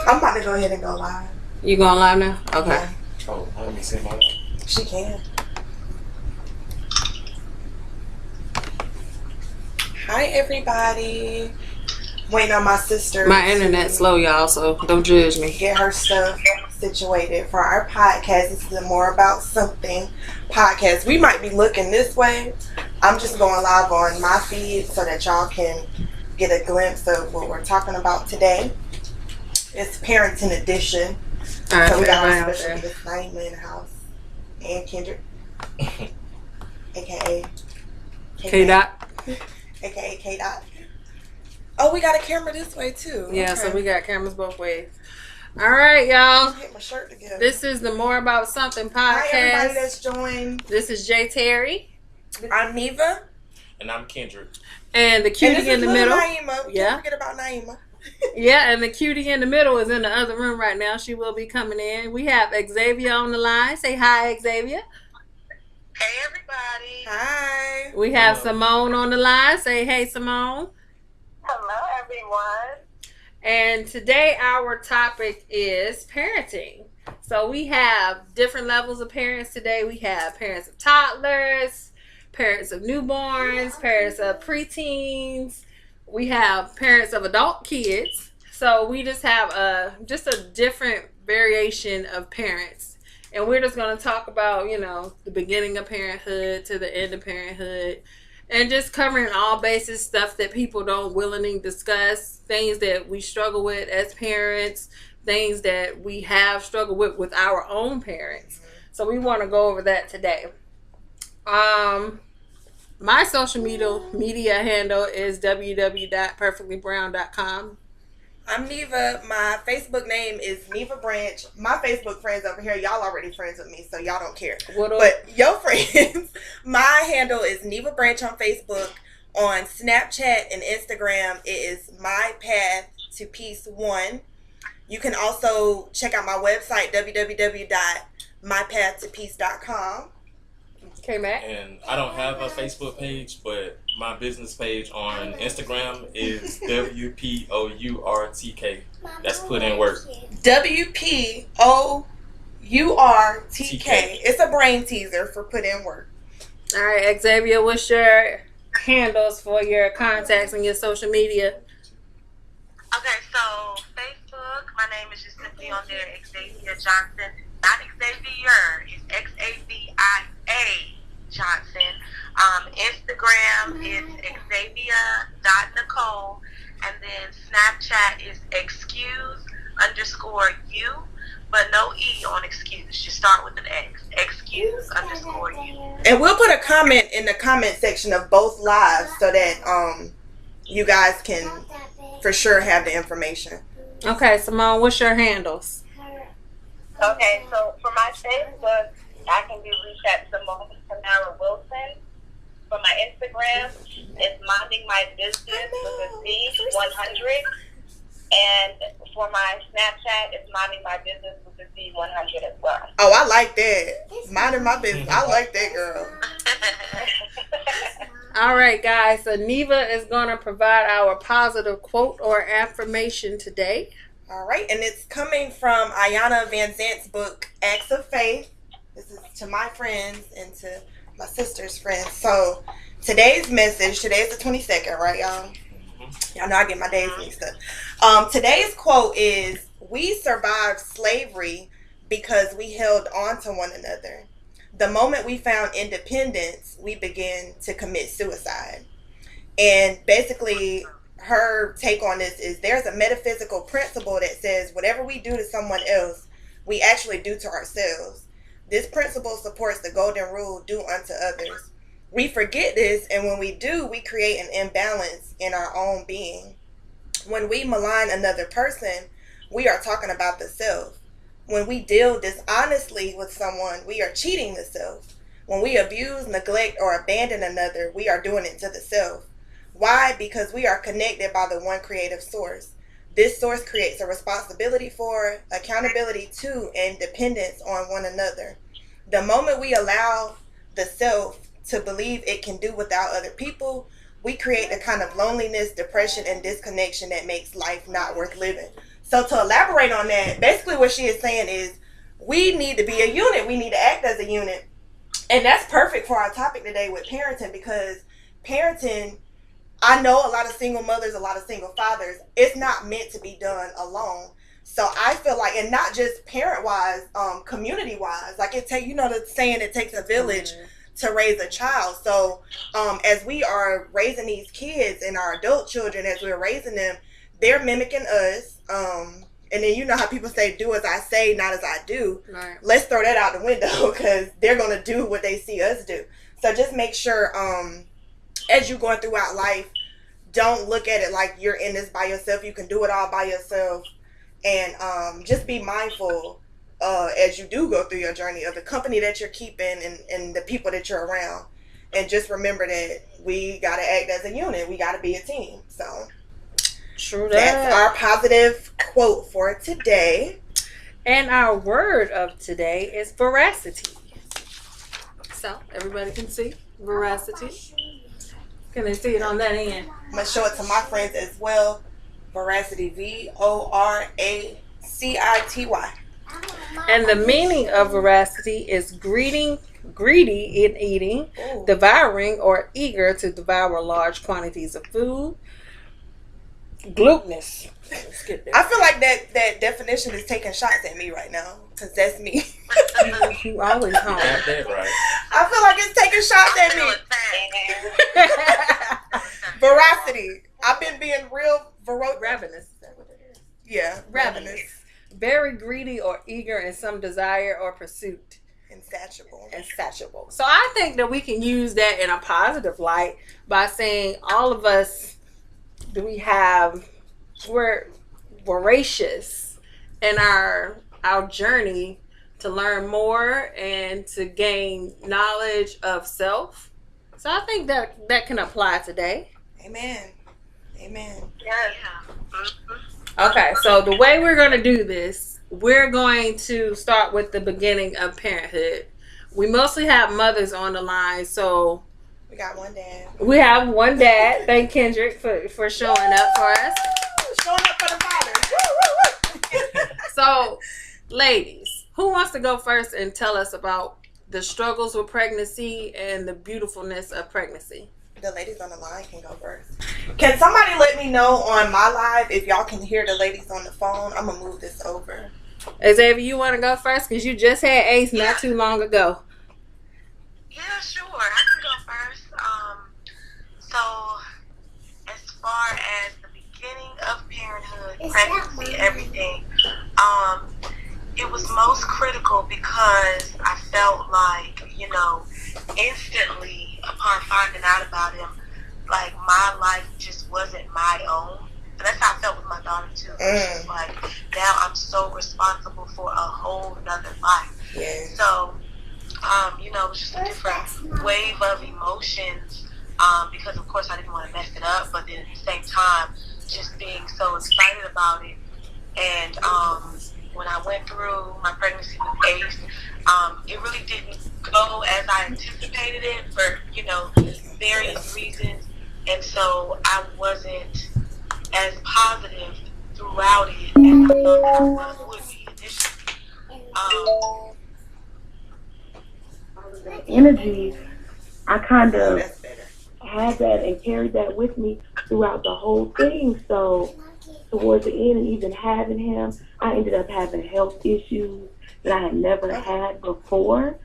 I'm about to go ahead and go live. You going live now? Okay. Yeah. Oh, let me see my. She can. Hi, everybody. Waiting on my sister. My internet's slow, y'all, so don't judge me. Get her stuff situated for our podcast. This is a More About Something podcast. We might be looking this way. I'm just going live on my feed so that y'all can get a glimpse of what we're talking about today. It's parenting edition. All right, So we got everybody our out special there. guest Naima in the house. And Kendrick. AKA K-Dot. AKA K-Dot. Oh, we got a camera this way too. Yeah, Okay. so we got cameras both ways. All right, y'all. Get my shirt together. This is the More About Something Hi, everybody podcast. that's joined. This is Jay Terry. I'm Neva. And I'm Kendrick. And the And cutie this in is the little middle. Naima. Yeah. Don't forget about Naima. Yeah, and the cutie in the middle is in the other room right now. She will be coming in. We have Xavier on the line. Say hi, Xavier. Hey everybody. Hi. We have Hello. Simone on the line. Say hey, Simone. Hello everyone. And today our topic is parenting. So we have different levels of parents today. We have parents of toddlers, parents of newborns, parents of preteens. We have parents of adult kids. So we just have a different variation of parents. And we're just going to talk about, the beginning of parenthood to the end of parenthood. And just covering all bases, stuff that people don't willingly discuss, things that we struggle with as parents, things that we have struggled with our own parents. So we want to go over that today. My social media handle is www.perfectlybrown.com. I'm Neva. My Facebook name is Neva Branch. My Facebook friends over here, y'all already friends with me, so y'all don't care. What up? But your friends, my handle is Neva Branch on Facebook. On Snapchat and Instagram, it is My Path to Peace 1. You can also check out my website, www.mypathtopeace.com. Okay, Matt. And I don't have a Facebook page, but my business page on Instagram is WPOURTK. That's put in work. WPOURTK. It's a brain teaser for put in work. All right, Xavier, what's your handles for your contacts and your social media? Okay, so Facebook, my name is just simply on there, Xavier Johnson. Not Xavier, it's Xavia Johnson. Instagram is Xavier.Nicole, and then Snapchat is excuse_you, but no E on excuse. Just start with an X. Excuse_you. And we'll put a comment in the comment section of both lives so that you guys can for sure have the information. Okay, Simone, what's your handles? Okay, so for my Facebook, I can be reached at Simone Tamara Wilson. For my Instagram, it's Minding My Business with a Z 100. And for my Snapchat, it's Minding My Business with a Z 100 as well. Oh, I like that. Minding my business. I like that, girl. All right, guys. So Neva is going to provide our positive quote or affirmation today. All right, and it's coming from Ayanna Van Zant's book, Acts of Faith. This is to my friends and to my sister's friends. So today's message, today's the 22nd, right, y'all? Y'all know I get my days mixed up. Today's quote is, "We survived slavery because we held on to one another. The moment we found independence, we began to commit suicide." And basically, her take on this is there's a metaphysical principle that says whatever we do to someone else, we actually do to ourselves. This principle supports the golden rule, do unto others. We forget this, and when we do, we create an imbalance in our own being. When we malign another person, we are talking about the self. When we deal dishonestly with someone, we are cheating the self. When we abuse, neglect, or abandon another, we are doing it to the self. Why? Because we are connected by the one creative source. This source creates a responsibility for, accountability to, and dependence on one another. The moment we allow the self to believe it can do without other people, we create a kind of loneliness, depression, and disconnection that makes life not worth living. So to elaborate on that, basically what she is saying is we need to be a unit. We need to act as a unit. And that's perfect for our topic today with parenting, because parenting, I know a lot of single mothers, a lot of single fathers, it's not meant to be done alone. So I feel like, and not just parent-wise, community-wise, like it take, the saying, it takes a village to raise a child. So as we are raising these kids and our adult children, as we're raising them, they're mimicking us. And then how people say, do as I say, not as I do. Right. Let's throw that out the window, because they're going to do what they see us do. So just make sure as you're going throughout life, don't look at it like you're in this by yourself. You can do it all by yourself. And just be mindful as you do go through your journey of the company that you're keeping and the people that you're around. And just remember that we got to act as a unit. We got to be a team. So true, that's our positive quote for today. And our word of today is veracity. So everybody can see veracity. Can they see it on that end? I'm going to show it to my friends as well. Veracity, Voracity. And the meaning of veracity is greedy in eating, devouring or eager to devour large quantities of food. Glutinous. I feel like that definition is taking shots at me right now, because that's me. You always home. Got that right. I feel like it's taking shots at me. Veracity. I've been being real Ravenous. Is that what it is? Yeah, ravenous. Very greedy or eager in some desire or pursuit. Insatiable. So I think that we can use that in a positive light by saying all of us, we're voracious in our journey to learn more and to gain knowledge of self. So I think that can apply today. Amen. Yes. Okay, so the way we're going to do this, we're going to start with the beginning of parenthood. We mostly have mothers on the line, so we got one dad. We have one dad. Thank Kendrick for showing up for us. Showing up for the fathers. So, ladies, who wants to go first and tell us about the struggles with pregnancy and the beautifulness of pregnancy? The ladies on the line can go first. Can somebody let me know on my live if y'all can hear the ladies on the phone? I'm going to move this over. Xavier, you want to go first? Because you just had Ace not too long ago. Yeah, sure. I can go first. So, as far as the beginning of parenthood, pregnancy, everything, it was most critical because I felt like, instantly upon finding out about him, like my life just wasn't my own. And that's how I felt with my daughter too. It's like now I'm so responsible for a whole nother life. Yeah. So, it was just a different wave of emotions. Because of course I didn't want to mess it up, but then at the same time, just being so excited about it. And when I went through my pregnancy with Ace, it really didn't go as I anticipated it for, various reasons. And so I wasn't as positive throughout it as I thought it would be initially. The energy, I kind of had that and carried that with me throughout the whole thing. So towards the end, and even having him, I ended up having health issues that I had never had before,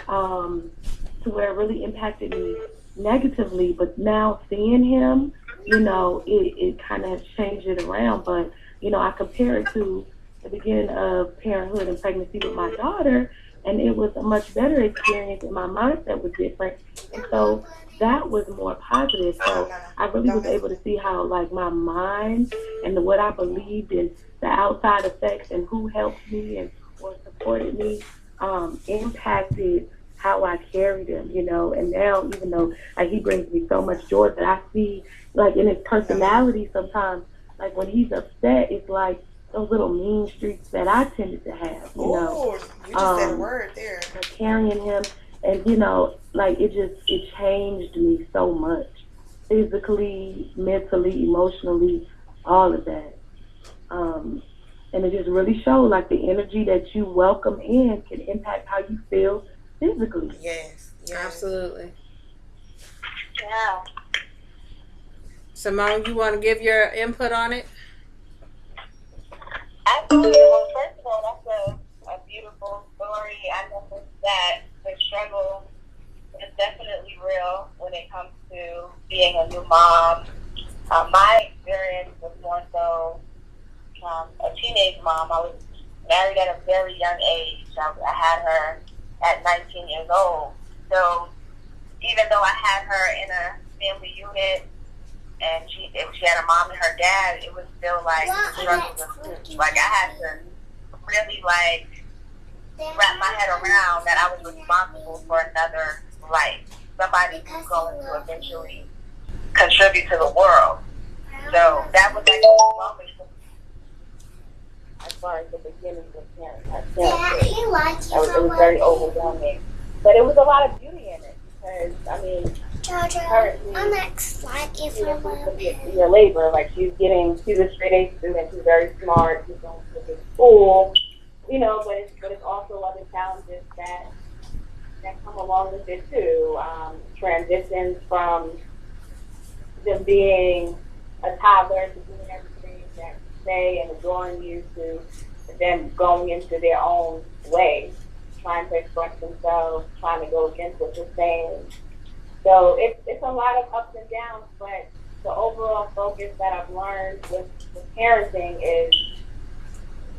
to where it really impacted me negatively. But now seeing him, it kind of changed it around. But, I compare it to the beginning of parenthood and pregnancy with my daughter, and it was a much better experience, and my mindset was different. And so that was more positive. So I really was able to see how, like, my mind and what I believed in, the outside effects and who helped me and or supported me, impacted how I carried him, and now, even though he brings me so much joy, that I see, like, in his personality sometimes, like, when he's upset, it's like those little mean streaks that I tended to have, you just said a word there. Carrying him, and, it changed me so much, physically, mentally, emotionally, all of that. And it just really showed like the energy that you welcome in can impact how you feel physically. Yes. Absolutely. Yeah. Simone, you want to give your input on it? Absolutely. Well, first of all, that's a beautiful story. I know that the struggle is definitely real when it comes to being a new mom. My experience was more so a teenage mom. I was married at a very young age. I had her at 19 years old. So even though I had her in a family unit and she had a mom and her dad, it was still like the struggle was huge. Like I had to really like wrap my head around that I was responsible for another life, somebody who's going to eventually contribute to the world. So that was like the moment as far as the beginning of parenting. It was very overwhelming, but it was a lot of beauty in it because I mean, currently, your labor, like she's a straight A student, she's very smart, she's going to a good school, you know, but it's also other challenges that come along with it too. Transitions from them being a toddler to doing everything that you say and adoring you to them going into their own way, trying to express themselves, trying to go against what you're saying. So it's a lot of ups and downs, but the overall focus that I've learned with parenting is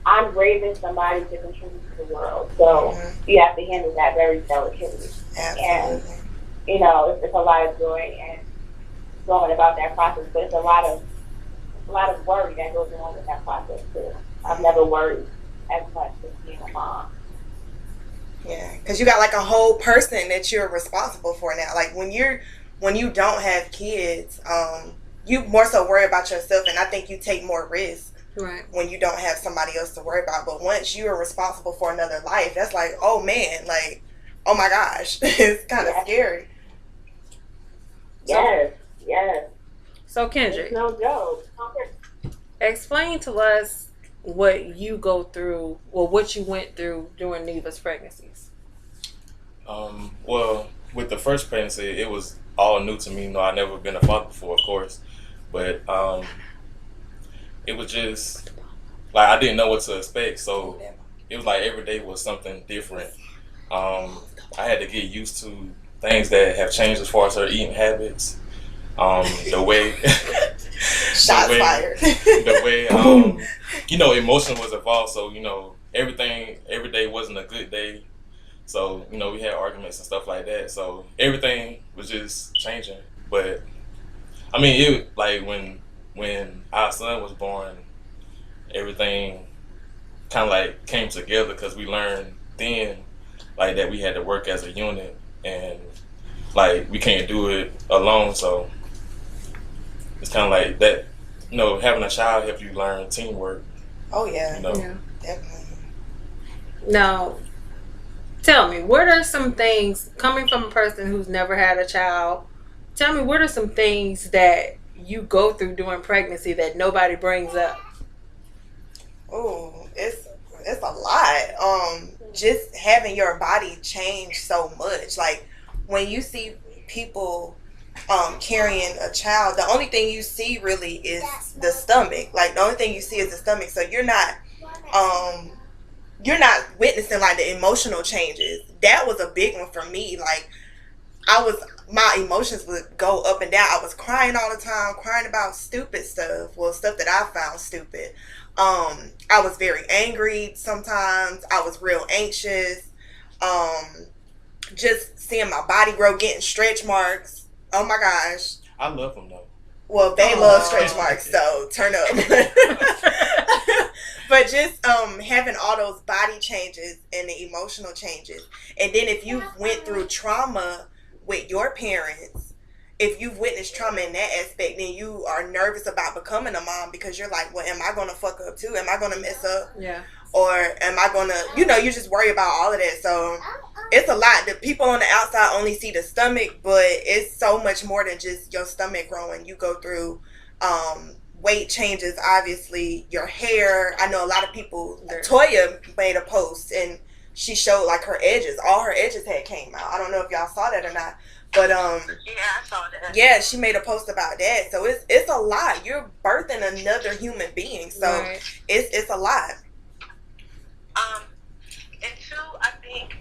I'm raising somebody to contribute to the world. So you have to handle that very delicately. Absolutely. And, you know, it's a lot of joy and going about that process, but it's a lot of worry that goes along with that process too. I've never worried as much as being a mom. Yeah, because you got like a whole person that you're responsible for now. Like when you don't have kids, you more so worry about yourself, and I think you take more risk when you don't have somebody else to worry about. But once you are responsible for another life, that's like, oh man, like, oh my gosh, it's kind of scary. Yes. So Kendrick, it's no joke. explain to us what you go through or what you went through during Neva's pregnancies. Well, with the first pregnancy, it was all new to me. You know, I'd never been a father before, of course, but it was just like I didn't know what to expect. So it was like every day was something different. I had to get used to things that have changed as far as her eating habits. The way Shots fired. The way you know, emotion was involved, so you know, every day wasn't a good day. So, you know, we had arguments and stuff like that. So everything was just changing. But I mean, it like when our son was born, everything kind of like came together because we learned then like that we had to work as a unit and like we can't do it alone. So it's kind of like that, you know, having a child helps you learn teamwork. Oh yeah, you know? Yeah. Definitely. Now, tell me, what are some things, coming from a person who's never had a child, tell me what are some things that you go through during pregnancy that nobody brings up? Oh, it's a lot. Just having your body change so much. Like when you see people carrying a child, the only thing you see really is the stomach. Like the only thing you see is the stomach. So you're not witnessing like the emotional changes. That was a big one for me. Like my emotions would go up and down. I was crying all the time, crying about stupid stuff. Well, stuff that I found stupid. I was very angry sometimes. I was real anxious. Just seeing my body grow, getting stretch marks. Oh my gosh. I love them though. Well, they love stretch marks, so turn up. But just having all those body changes and the emotional changes. And then if you went through trauma with your parents, if you've witnessed trauma in that aspect, then you are nervous about becoming a mom because you're like, well, am I going to fuck up too? Am I going to mess up? Yeah. Or am I going to, you just worry about all of that. So it's a lot. The people on the outside only see the stomach, but it's so much more than just your stomach growing. You go through weight changes, obviously, your hair. I know a lot of people, Toya made a post and she showed like her edges. All her edges had came out. I don't know if y'all saw that or not. But Yeah, I saw that. yeah, she made a post about that. So it's a lot. You're birthing another human being. So Right. it's a lot. And two, I think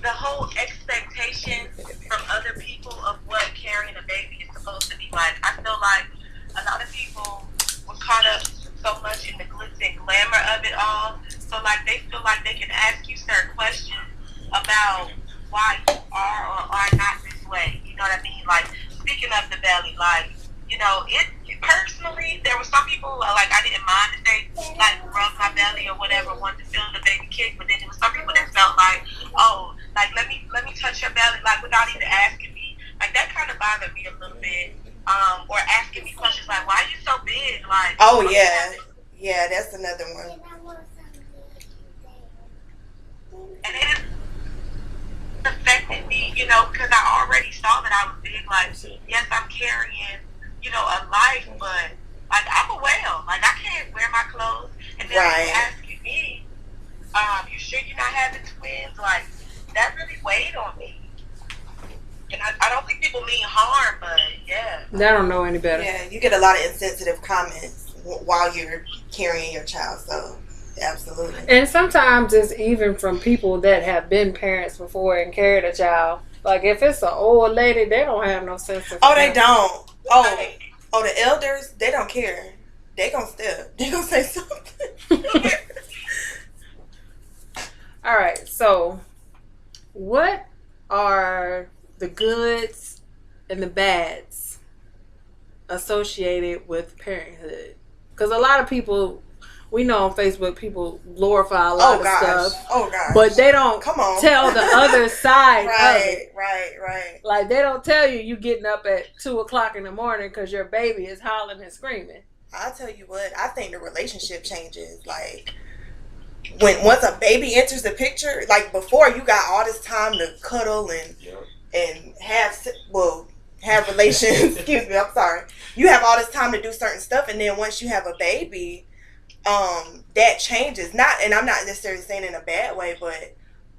the whole expectation from other people of what carrying a baby is supposed to be like. I feel like a lot of people were caught up so much in the glitz and glamour of it all. So like they feel like they can ask you certain questions about why you are or are not this way. You know what I mean? Like speaking of the belly, like, you know, it personally, there were some people like I didn't mind if they like rub my belly or whatever, wanted to feel the baby kick, but then there was some people that felt like, oh, like let me touch your belly, like without even asking me. Like that kind of bothered me a little bit. Or asking me questions like, why are you so big? Like, Oh yeah, that's another one. and it affected me, you know, because I already saw that I was big. Like, yes, I'm carrying, you know, a life, but like I'm a whale. Like I can't wear my clothes. And then Right. they asking me, you sure you're not having twins? Like that really weighed on me. And I don't think people mean harm, but yeah. They don't know any better. Yeah, you get a lot of insensitive comments while you're carrying your child. So absolutely. And sometimes it's even from people that have been parents before and carried a child. Like if it's an old lady, they don't have no sense of Oh, they humor. don't. Oh, the elders, they don't care. They gonna step. They gonna say something. All right, so what are the goods and the bads associated with parenthood? Because a lot of people, we know on Facebook, people glorify a lot of stuff, Oh gosh. but they don't Come on. tell the other side of it. Right. Like they don't tell you getting up at 2:00 in the morning because your baby is hollering and screaming. I'll tell you what, I think the relationship changes. Like, once a baby enters the picture, like before you got all this time to cuddle and have relations. Excuse me, I'm sorry. You have all this time to do certain stuff, and then once you have a baby, that changes. And I'm not necessarily saying in a bad way, but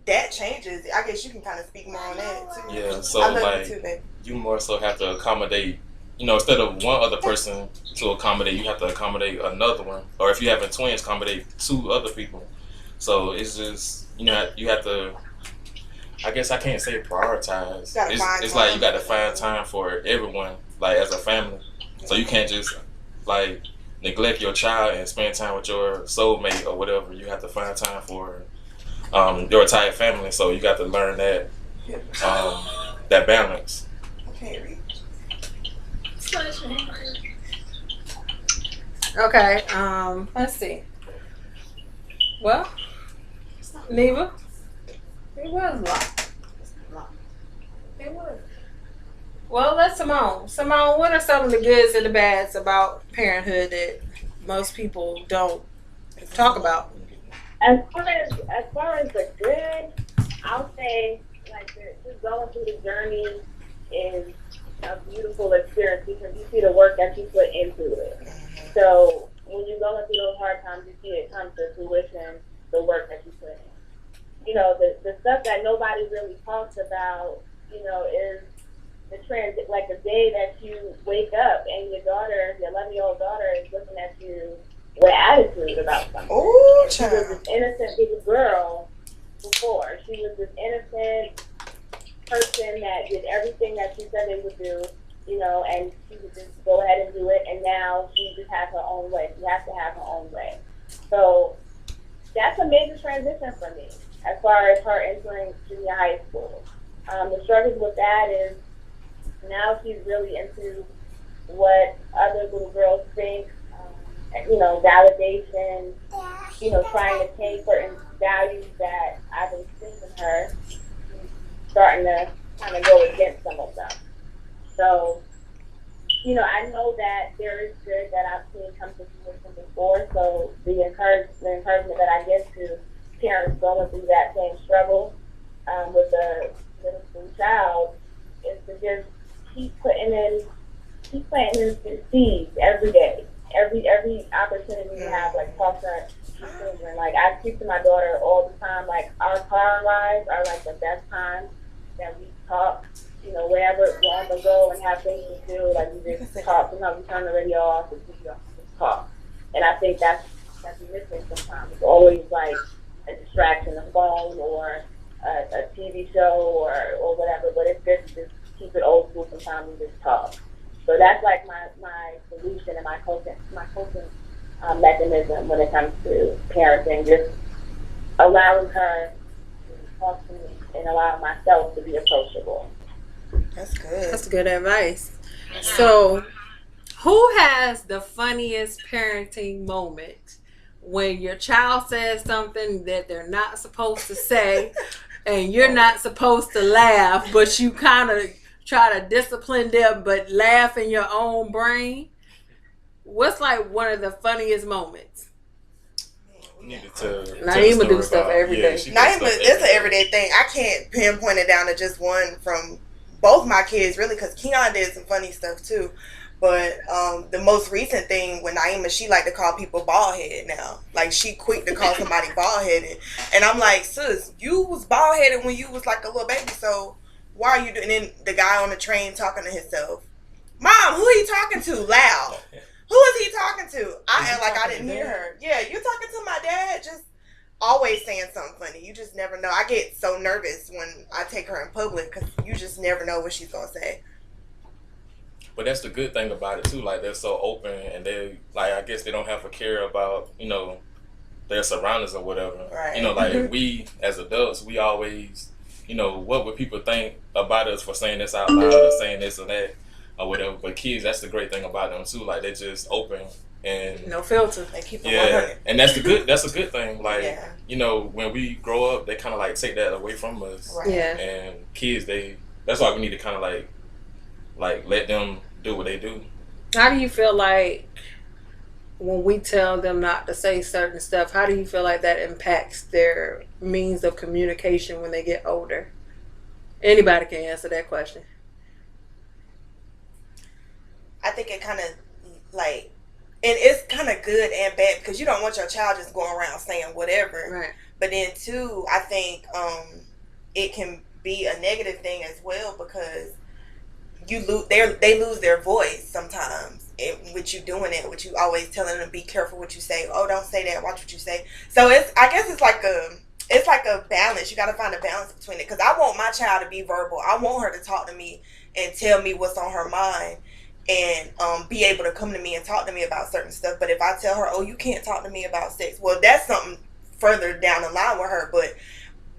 that changes. I guess you can kind of speak more on that too. Yeah, so I love like you too, baby. you more so have to accommodate, you know, instead of one other person to accommodate, you have to accommodate another one. Or if you having twins, accommodate two other people. So it's just, you know, you have to, I guess I can't say prioritize. It's like you got to find time for everyone, like as a family. So you can't just like neglect your child and spend time with your soulmate or whatever. You have to find time for your entire family. So you got to learn that that balance. Okay, Okay, let's see. Well, Neva, it was a lot. It was. Well, let's Simone. Simone, what are some of the goods and the bads about parenthood that most people don't talk about? As far as the good, I'll say like just going through the journey is a beautiful experience because you see the work that you put into it. So when you're going through those hard times, you see it come to fruition, the work that you put in. You know, the stuff that nobody really talks about, you know, is the transit, like the day that you wake up and your 11-year-old daughter is looking at you with attitude about something. Oh, She was this innocent little girl before. She was this innocent person that did everything that she said they would do, you know, and she would just go ahead and do it, and now she just has her own way. She has to have her own way. So that's a major transition for me as far as her entering junior high school. The struggles with that is now she's really into what other little girls think, you know, validation, you know, trying to change certain values that I've instilled in her, starting to kind of go against some of them. So, you know, I know that there is good that I've seen come to fruition before, so the encouragement that I give to parents going through that same struggle with a middle school child is to just keep planting in seeds every day opportunity to have like talks to children. Like I speak to my daughter all the time. Like our car rides are like the best time that we talk. You know, wherever we're on the go and have things to do, like we just talk. Sometimes we turn the radio off and just talk. And I think that's missing sometimes. It's always like a distraction, a phone or a TV show or whatever. But it's good to just keep it old school sometimes and just talk. So that's like my solution and my coping mechanism when it comes to parenting. Just allowing her to talk to me and allowing myself to be approachable. That's good. That's good advice. So, who has the funniest parenting moment when your child says something that they're not supposed to say and you're not supposed to laugh, but you kind of try to discipline them but laugh in your own brain? What's like one of the funniest moments? Naima do stuff every day. Naima, it's an everyday thing. I can't pinpoint it down to just one from both my kids, really, because Keon did some funny stuff too. But the most recent thing with Naima, she like to call people bald headed now. Like she quick to call somebody bald headed, and I'm like, sis, you was bald headed when you was like a little baby, so why are you doing? And then the guy on the train talking to himself, Mom, who he talking to? Loud. Who is he talking to? I act like I didn't hear her. Yeah, you talking to my dad? Just always saying something funny. You just never know. I get so nervous when I take her in public because you just never know what she's gonna say. But that's the good thing about it too. Like they're so open, and they like I guess they don't have to care about their surroundings or whatever. Right. Like we as adults, we always what would people think about us for saying this out loud or saying this or that or whatever. But kids, that's the great thing about them too. Like they're just open and no filter. They keep it 100. And that's a good thing. Like when we grow up, they kind of like take that away from us. Right. Yeah. And kids, that's why we need to kind of like let them do what they do. How do you feel like when we tell them not to say certain stuff, how do you feel like that impacts their means of communication when they get older? Anybody can answer that question. I think it kind of like, and it's kind of good and bad because you don't want your child just going around saying whatever. Right. But then too, I think it can be a negative thing as well because they lose their voice sometimes with you doing it, with you always telling them be careful what you say. Oh, don't say that. Watch what you say. So I guess it's like a balance. You got to find a balance between it because I want my child to be verbal. I want her to talk to me and tell me what's on her mind and be able to come to me and talk to me about certain stuff. But if I tell her, oh, you can't talk to me about sex, well, that's something further down the line with her. But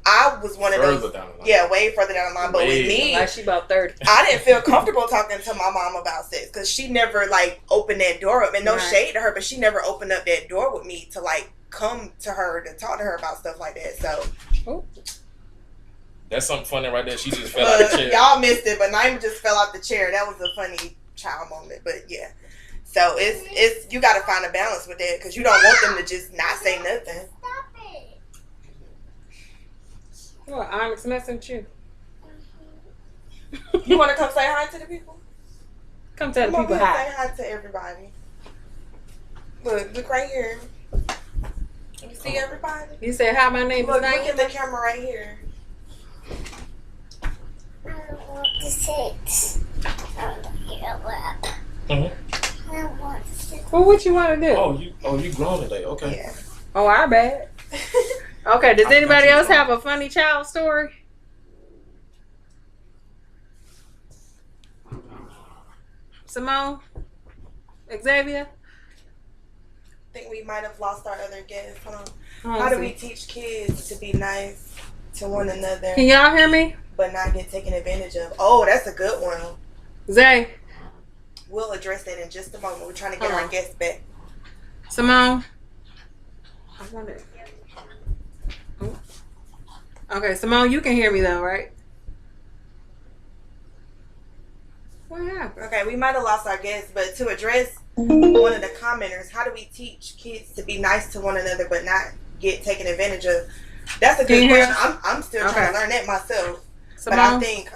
I was one of those, way further down the line. But with me, like she about 30. I didn't feel comfortable talking to my mom about sex because she never like opened that door up. And no shade to her, but she never opened up that door with me to like come to her to talk to her about stuff like that. So that's something funny right there. She just fell out the chair. Y'all missed it, but Naima just fell out the chair. That was a funny child moment. But yeah, so it's you got to find a balance with that because you don't want them to just not say nothing. Well, Onyx messing with you. You want to come say hi to the people? Come tell the Come people over hi. Say hi to everybody. Look right here. You see everybody? You say hi, my name Look is Naima. at the camera right here. I don't want to sit on your lap. Mm-hmm. I don't want to sit. Well, what you want to do? Oh, you grown today? Okay. Yeah. Oh, our bad. Okay, does anybody else have a funny child story? Simone? Xavier? I think we might have lost our other guest. Hold on. Oh, How do we teach kids to be nice to one another Can y'all hear me? but not get taken advantage of? Oh, that's a good one. Zay? We'll address that in just a moment. We're trying to get our guests back. Simone? I want it. Okay, Simone, you can hear me though, right? What happened? Okay, we might have lost our guests, but to address one of the commenters, how do we teach kids to be nice to one another but not get taken advantage of? That's a good question. I'm still trying to learn that myself. Simone? But I think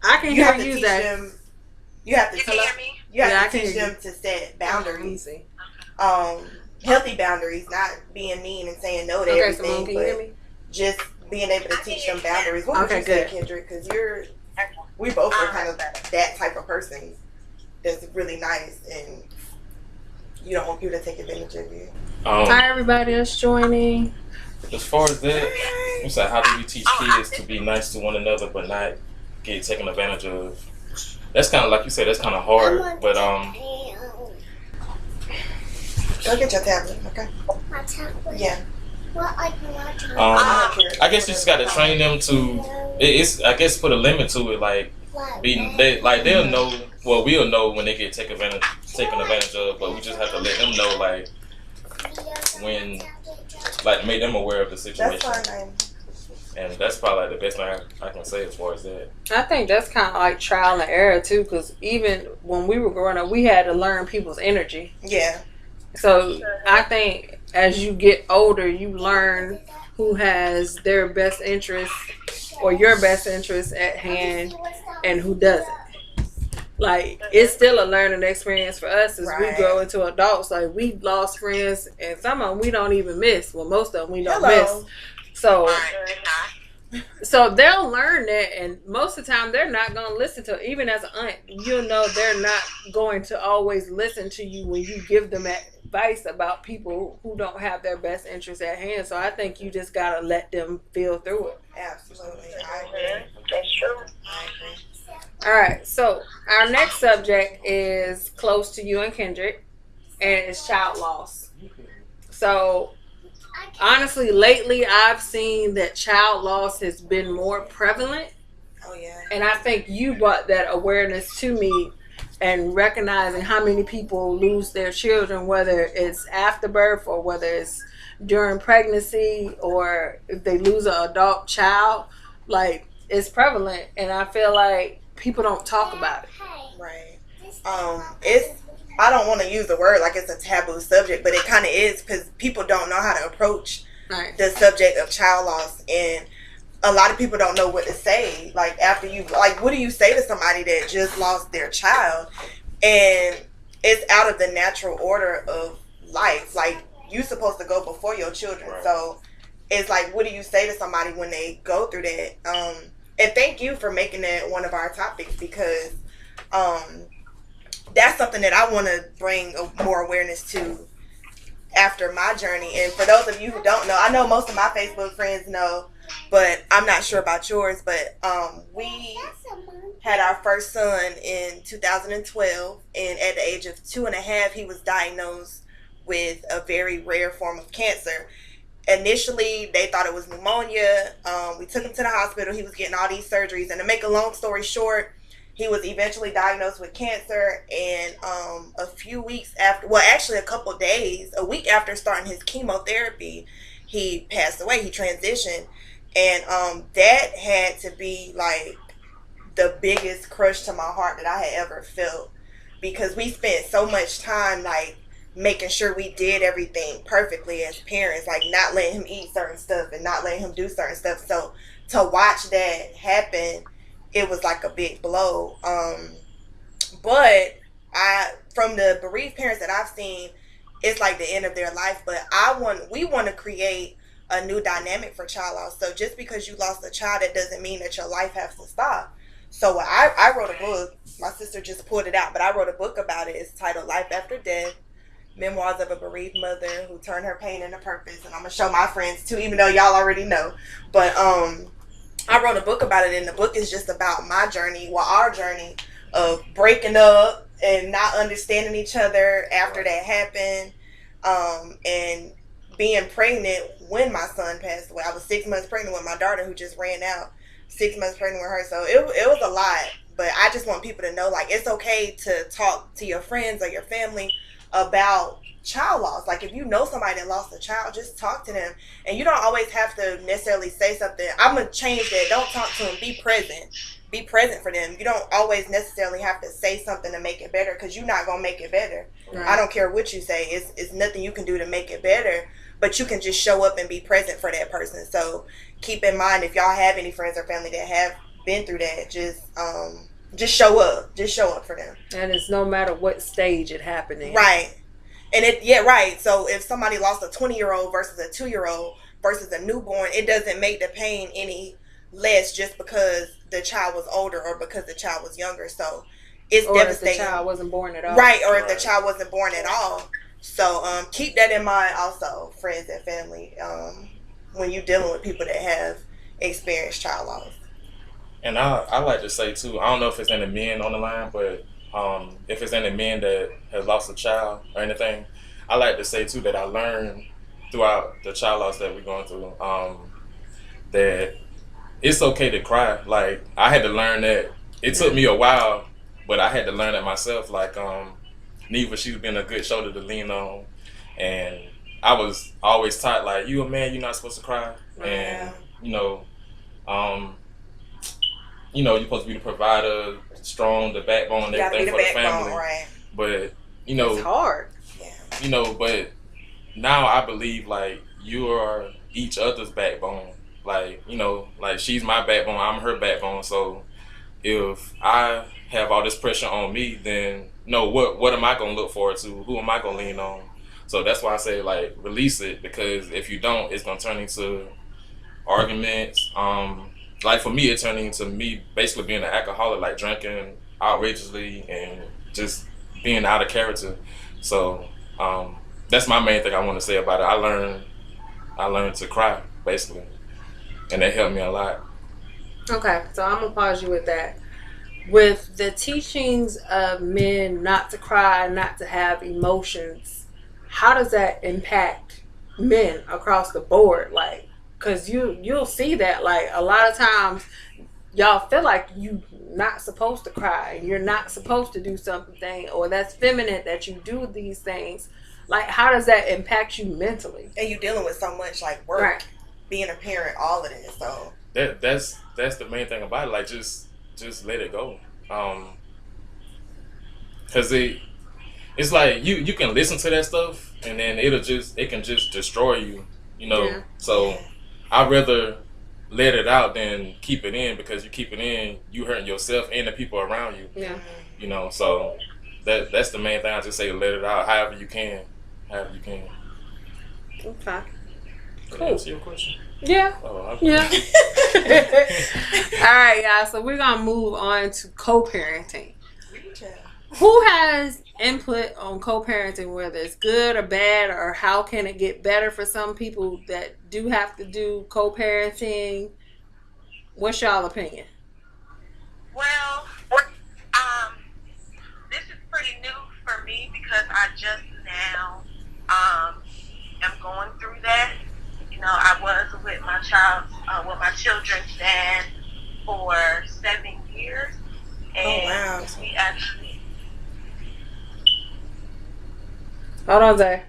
I can you hear have to you, teach Zay. them. You have to You can hear me? You have Yeah, I to can teach hear them to set boundaries. healthy boundaries, not being mean and saying no to Okay, Simone, everything, can you hear me? but just being able to teach them boundaries. What would Okay, you say, good. Kendrick? Because we both are kind of that type of person that's really nice, and you don't want people to take advantage of you. Hi, everybody that's joining. As far as that, it's like, how do we teach kids to be nice to one another but not get taken advantage of? That's kind of, like you said, that's kind of hard. But Go get your tablet, okay? My tablet. Yeah. What are you watching? I guess you just got to train them to. It's I guess put a limit to it, like they'll know. Well, we'll know when they get taken advantage of, but we just have to let them know, like, when, like, make them aware of the situation. That's fine. And that's probably like the best thing I can say as far as that. I think that's kind of like trial and error too, because even when we were growing up, we had to learn people's energy. Yeah. So I think as you get older, you learn who has their best interest or your best interest at hand and who doesn't. Like, it's still a learning experience for us as we grow into adults. Like, we lost friends, and some of them we don't even miss. Well, most of them we don't miss. So they'll learn that, and most of the time they're not going to listen to it. Even as an aunt, you'll know they're not going to always listen to you when you give them advice about people who don't have their best interests at hand. So I think you just got to let them feel through it. Absolutely. I agree. That's true. I agree. All right, so our next subject is close to you and Kendrick, and it's child loss. So honestly, lately I've seen that child loss has been more prevalent. Oh, yeah. And I think you brought that awareness to me and recognizing how many people lose their children, whether it's after birth or whether it's during pregnancy or if they lose an adult child. Like, it's prevalent, and I feel like people don't talk about it. Right. I don't want to use the word like it's a taboo subject, but it kind of is, because people don't know how to approach the subject of child loss, and a lot of people don't know what to say. Like, after you, like, what do you say to somebody that just lost their child? And it's out of the natural order of life. Like, you're supposed to go before your children. Right. So it's like, what do you say to somebody when they go through that? And thank you for making that one of our topics, because that's something that I want to bring more awareness to after my journey. And for those of you who don't know, I know most of my Facebook friends know, but I'm not sure about yours. But we had our first son in 2012, and at the age of 2.5, he was diagnosed with a very rare form of cancer. Initially, they thought it was pneumonia. We took him to the hospital. He was getting all these surgeries. And to make a long story short, he was eventually diagnosed with cancer. And a few weeks after, well, actually a couple days, a week after starting his chemotherapy, he passed away. He transitioned. And that had to be like the biggest crush to my heart that I had ever felt, because we spent so much time like making sure we did everything perfectly as parents, like not letting him eat certain stuff and not letting him do certain stuff. So to watch that happen, it was like a big blow. But from the bereaved parents that I've seen, it's like the end of their life. But we want to create a new dynamic for child loss. So just because you lost a child, that doesn't mean that your life has to stop. So I wrote a book. My sister just pulled it out, but I wrote a book about it. It's titled Life After Death: Memoirs of a Bereaved Mother Who Turned Her Pain into Purpose. And I'm going to show my friends too, even though y'all already know. But I wrote a book about it, and the book is just about my journey, our journey of breaking up and not understanding each other after that happened, and being pregnant when my son passed away. I was 6 months pregnant with my daughter, who just ran out. 6 months pregnant with her. So it was a lot. But I just want people to know, like, it's okay to talk to your friends or your family about child loss. Like, if you know somebody that lost a child, just talk to them. And you don't always have to necessarily say something. I'm going to change that. Don't talk to them. Be present. Be present for them. You don't always necessarily have to say something to make it better, because you're not going to make it better. Right. I don't care what you say. It's nothing you can do to make it better, but you can just show up and be present for that person. So keep in mind, if y'all have any friends or family that have been through that, just show up. Just show up for them. And it's no matter what stage it happened in. Right. And right. So if somebody lost a 20-year-old versus a 2-year-old versus a newborn, it doesn't make the pain any less just because the child was older or because the child was younger. So it's or devastating. If the child wasn't born at all. Right, or if the child wasn't born at all. So keep that in mind also, friends and family, when you're dealing with people that have experienced child loss. And I like to say too, I don't know if it's any men on the line, but if it's any men that has lost a child or anything, I like to say too that I learned throughout the child loss that we're going through, that it's okay to cry. Like, I had to learn that. It took me a while, but I had to learn it myself. Like, Neva, she's been a good shoulder to lean on, and I was always taught, like, you a man, you're not supposed to cry. And you're supposed to be the provider, strong, the backbone, and everything for the family. Right. But it's hard. Yeah. But now I believe, like, you are each other's backbone. Like, like, she's my backbone, I'm her backbone. So if I have all this pressure on me, then what am I gonna look forward to? Who am I gonna lean on? So that's why I say, like, release it, because if you don't, it's gonna turn into arguments. Like, for me, it turned into me basically being an alcoholic, like drinking outrageously and just being out of character. So that's my main thing I want to say about it. I learned to cry, basically, and that helped me a lot. Okay, so I'm gonna pause you with that. With the teachings of men not to cry, not to have emotions, how does that impact men across the board? Like, because you'll see that, like, a lot of times y'all feel like you not supposed to cry and you're not supposed to do something, or that's feminine that you do these things. Like, how does that impact you mentally? And you're dealing with so much, like, work, right, being a parent, all of this. So that's the main thing about it. Like, just let it go. Cause it's like you can listen to that stuff and then it can just destroy you. Yeah. So I'd rather let it out than keep it in, because you keep it in, you hurting yourself and the people around you. Yeah. So that's the main thing. I just say, let it out however you can. Okay. Did I answer your question? Yeah. Oh, yeah. All right, y'all. So we're gonna move on to co-parenting. Who has input on co-parenting, whether it's good or bad, or how can it get better for some people that do have to do co-parenting? What's y'all opinion? Well, this is pretty new for me because I just now am going through that. I was with my children's dad for 7 years, and we actually. Hold on, Zay.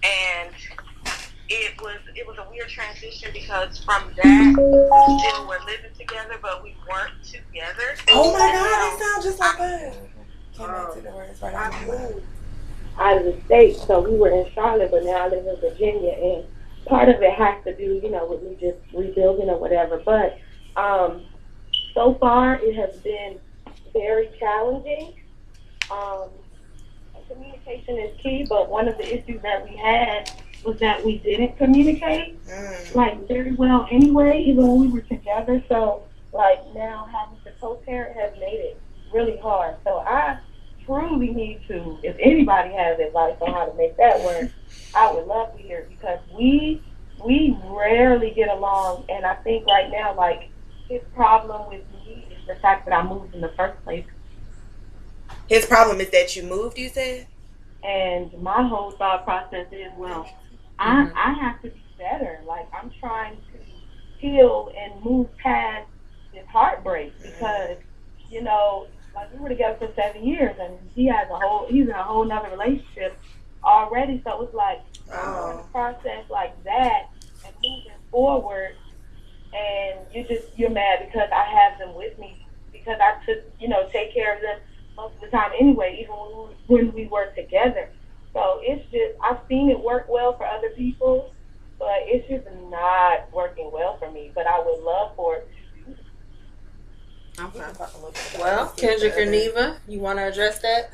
And it was a weird transition because from that we still were living together, but we weren't together. Oh my God, it sounds just like that. I moved out of the state, so we were in Charlotte, but now I live in Virginia, and part of it has to do, with me just rebuilding or whatever. But so far, it has been very challenging. Communication is key, but one of the issues that we had was that we didn't communicate like very well anyway, even when we were together. So like now having to co-parent has made it really hard. So I truly need to, if anybody has advice on how to make that work, I would love to hear it, because we rarely get along, and I think right now, like, his problem with me is the fact that I moved in the first place. His problem is that you moved, you said? And my whole thought process is, well, I have to be better. Like, I'm trying to heal and move past this heartbreak, because, like, we were together for 7 years, and he's in a whole nother relationship already. So it's like, I'm in a process like that and moving forward, and you're mad because I have them with me, because I took, take care of them most of the time anyway, even when we were together. So it's just, I've seen it work well for other people, but it's just not working well for me. But I would love for it. Okay. We can talk a little bit about Well, this Kendrick or together. Neva, you want to address that?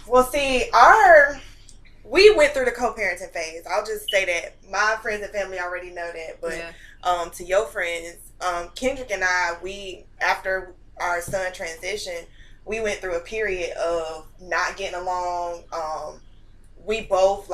Well, see, we went through the co-parenting phase. I'll just say that my friends and family already know that. But to your friends, Kendrick and I, after our son transitioned, we went through a period of not getting along. We both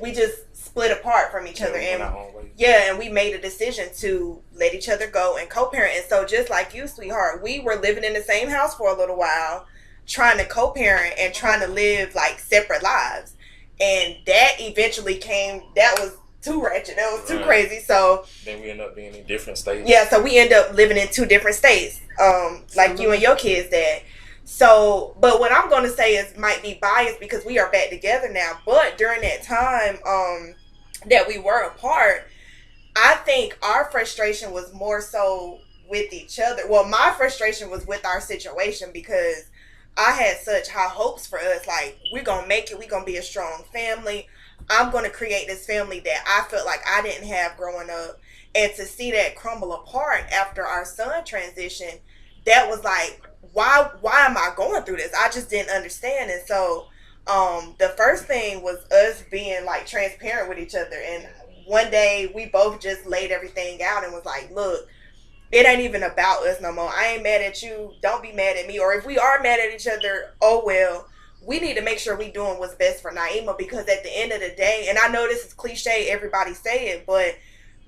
we just split apart from each other, and we made a decision to let each other go and co-parent. And so, just like you, sweetheart, we were living in the same house for a little while, trying to co-parent and trying to live like separate lives. And that eventually that was too ratchet. That was too crazy. So then we end up being in different states. Yeah, so we end up living in 2 different states, like you and your kids did. So, but what I'm going to say is might be biased because we are back together now. But during that time that we were apart, I think our frustration was more so with each other. Well, my frustration was with our situation because I had such high hopes for us. Like, we're going to make it. We're going to be a strong family. I'm going to create this family that I felt like I didn't have growing up. And to see that crumble apart after our son transitioned, that was like, why am I going through this? I just didn't understand. And so the first thing was us being like transparent with each other. And one day we both just laid everything out and was like, look, it ain't even about us no more. I ain't mad at you. Don't be mad at me. Or if we are mad at each other, oh well. We need to make sure we doing what's best for Naima, because at the end of the day, and I know this is cliche, everybody say it, but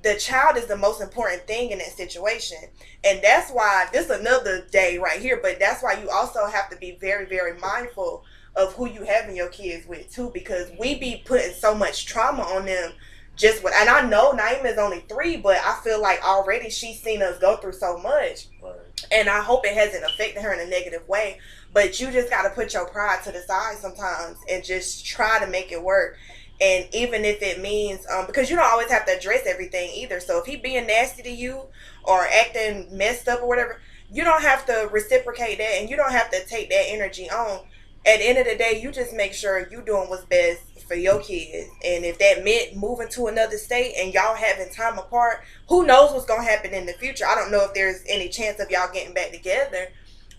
the child is the most important thing in that situation. And that's why, this is another day right here, but that's why you also have to be very, very mindful of who you having your kids with too, because we be putting so much trauma on them. And I know Naima is only 3, but I feel like already she's seen us go through so much. Right. And I hope it hasn't affected her in a negative way. But you just got to put your pride to the side sometimes and just try to make it work. And even if it means, because you don't always have to address everything either. So if he being nasty to you or acting messed up or whatever, you don't have to reciprocate that, and you don't have to take that energy on. At the end of the day, you just make sure you doing what's best for your kids. And if that meant moving to another state and y'all having time apart, who knows what's going to happen in the future. I don't know if there's any chance of y'all getting back together.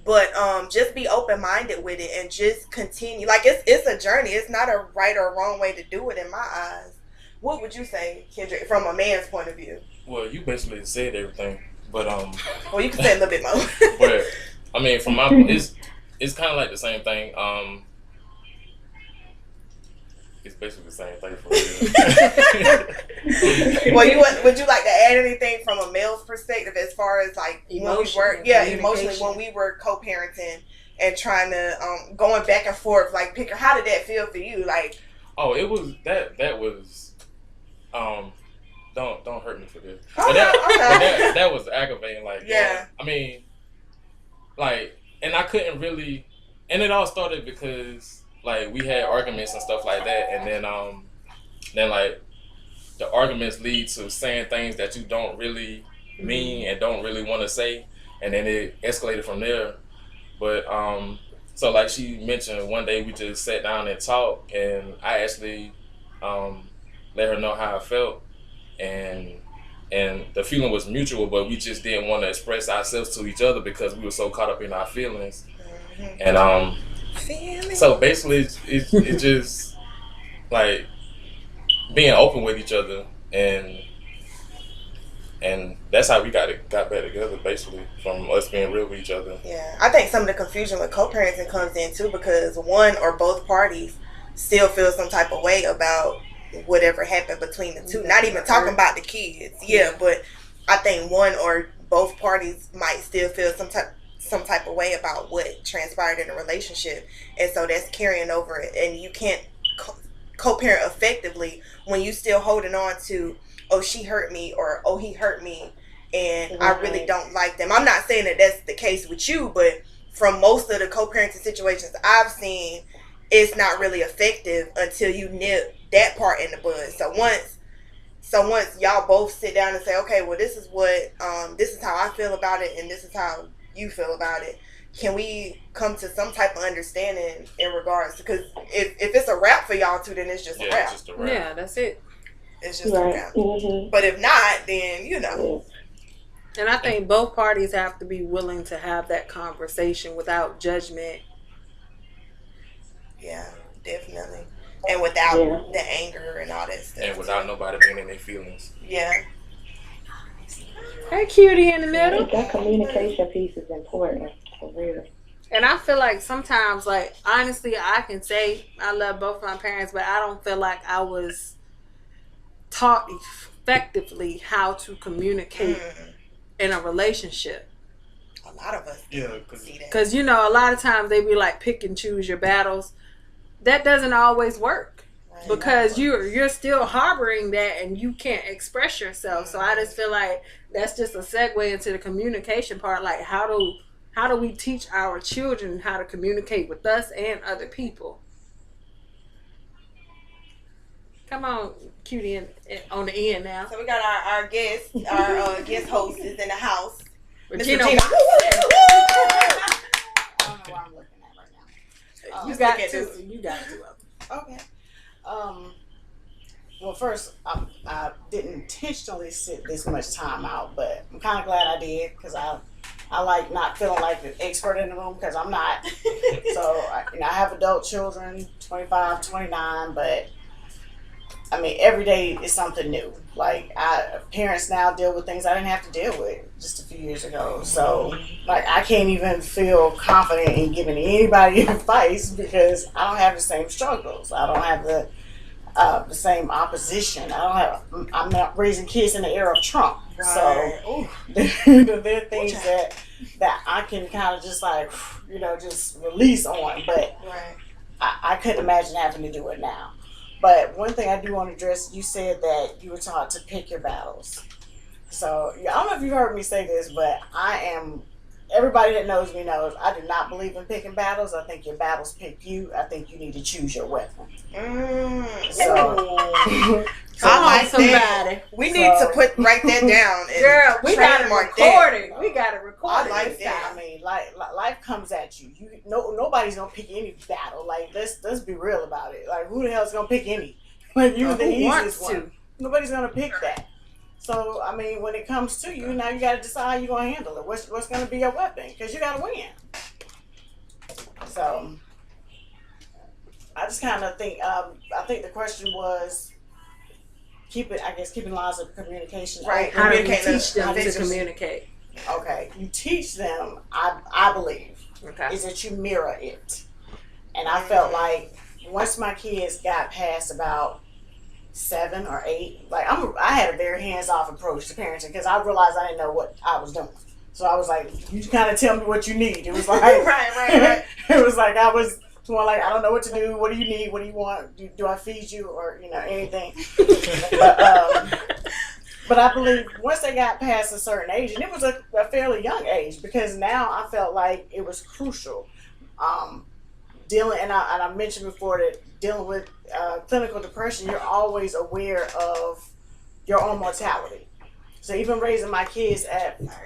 But just be open-minded with it and just continue. Like, it's a journey. It's not a right or wrong way to do it in my eyes. What would you say, Kendrick, from a man's point of view? Well, you basically said everything. But well, you can say a little bit more. But I mean, from my point, it's kind of like the same thing. It's basically the same thing for real. Well, would you like to add anything from a male's perspective as far as like emotionally when we were co-parenting and trying to going back and forth, like how did that feel for you? Like, oh, it was that was don't hurt me for this. Oh, but that was aggravating. Like, yeah. I mean, like, and I couldn't really, and it all started because like we had arguments and stuff like that, and then like the arguments lead to saying things that you don't really mean and don't really want to say, and then it escalated from there. But so like she mentioned, one day we just sat down and talked, and I actually let her know how I felt, and the feeling was mutual, but we just didn't want to express ourselves to each other because we were so caught up in our feelings. And so basically it's just like being open with each other, and that's how we got back together, basically, from us being real with each other. Yeah, I think some of the confusion with co-parenting comes in too because one or both parties still feel some type of way about whatever happened between the two. Not even talking about the kids, but I think one or both parties might still feel some type of way about what transpired in a relationship, and so that's carrying over it. And you can't co-parent effectively when you still holding on to, oh, she hurt me, or oh, he hurt me, and I really don't like them. I'm not saying that that's the case with you, but from most of the co-parenting situations I've seen, it's not really effective until you nip that part in the bud. So once y'all both sit down and say, okay, well, this is how I feel about it, and this is how you feel about it, can we come to some type of understanding in regards, because if it's a wrap for y'all two, then it's just a wrap. Just a wrap. Yeah, that's it. It's just a wrap. But if not, then And I think both parties have to be willing to have that conversation without judgment. Yeah, definitely. And without the anger and all that stuff. And without nobody being in their feelings. Yeah. Hey, cutie in the middle. That communication piece is important, for real. And I feel like sometimes, like, honestly, I can say I love both my parents, but I don't feel like I was taught effectively how to communicate in a relationship. A lot of us see that. Because, you know, a lot of times they be like, pick and choose your battles. That doesn't always work. Right. Because you're still harboring that and you can't express yourself. So I just feel like that's just a segue into the communication part. Like, how do we teach our children how to communicate with us and other people? Come on, cutie, on the end now. So we got our guest, our guest host is in the house. Regina. I don't know where I'm looking at right now. You got two. You got two of them. Okay. Well, first, I didn't intentionally sit this much time out, but I'm kind of glad I did because I like not feeling like the expert in the room because I'm not. So, I have adult children, 25, 29, but I mean, every day is something new. Like, parents now deal with things I didn't have to deal with just a few years ago. So, like, I can't even feel confident in giving anybody advice because I don't have the same struggles. I don't have the same opposition. I'm not raising kids in the era of Trump. Right. So, there are things that I can kind of just like, just release on. But I couldn't imagine having to do it now. But one thing I do want to address, you said that you were taught to pick your battles. So, I don't know if you heard me say this, but everybody that knows me knows I do not believe in picking battles. I think your battles pick you. I think you need to choose your weapon. I like somebody. We need to write that down. Girl, we got it recorded. We got it recorded. I like that. I mean, life comes at you. Nobody's gonna pick any battle. Like, let's be real about it. Like, who the hell's gonna pick any? Like, you're the easiest one. Nobody's gonna pick that. So, I mean, when it comes to you, now you got to decide how you're going to handle it. What's going to be your weapon? Because you got to win. So, I just kind of think, I think the question was, keeping lines of communication. Right. How do you teach them to communicate? Okay. You teach them, I believe, is that you mirror it. And I felt like once my kids got past about 7 or 8, like I had a very hands-off approach to parenting because I realized I didn't know what I was doing. So I was like, you kind of tell me what you need. It was like, right. It was like I was more like, I don't know what to do. What do you need? What do you want? Do I feed you or anything? But I believe once they got past a certain age, and it was a fairly young age, because now I felt like it was crucial. And I mentioned before that dealing with clinical depression, you're always aware of your own mortality. So even raising my kids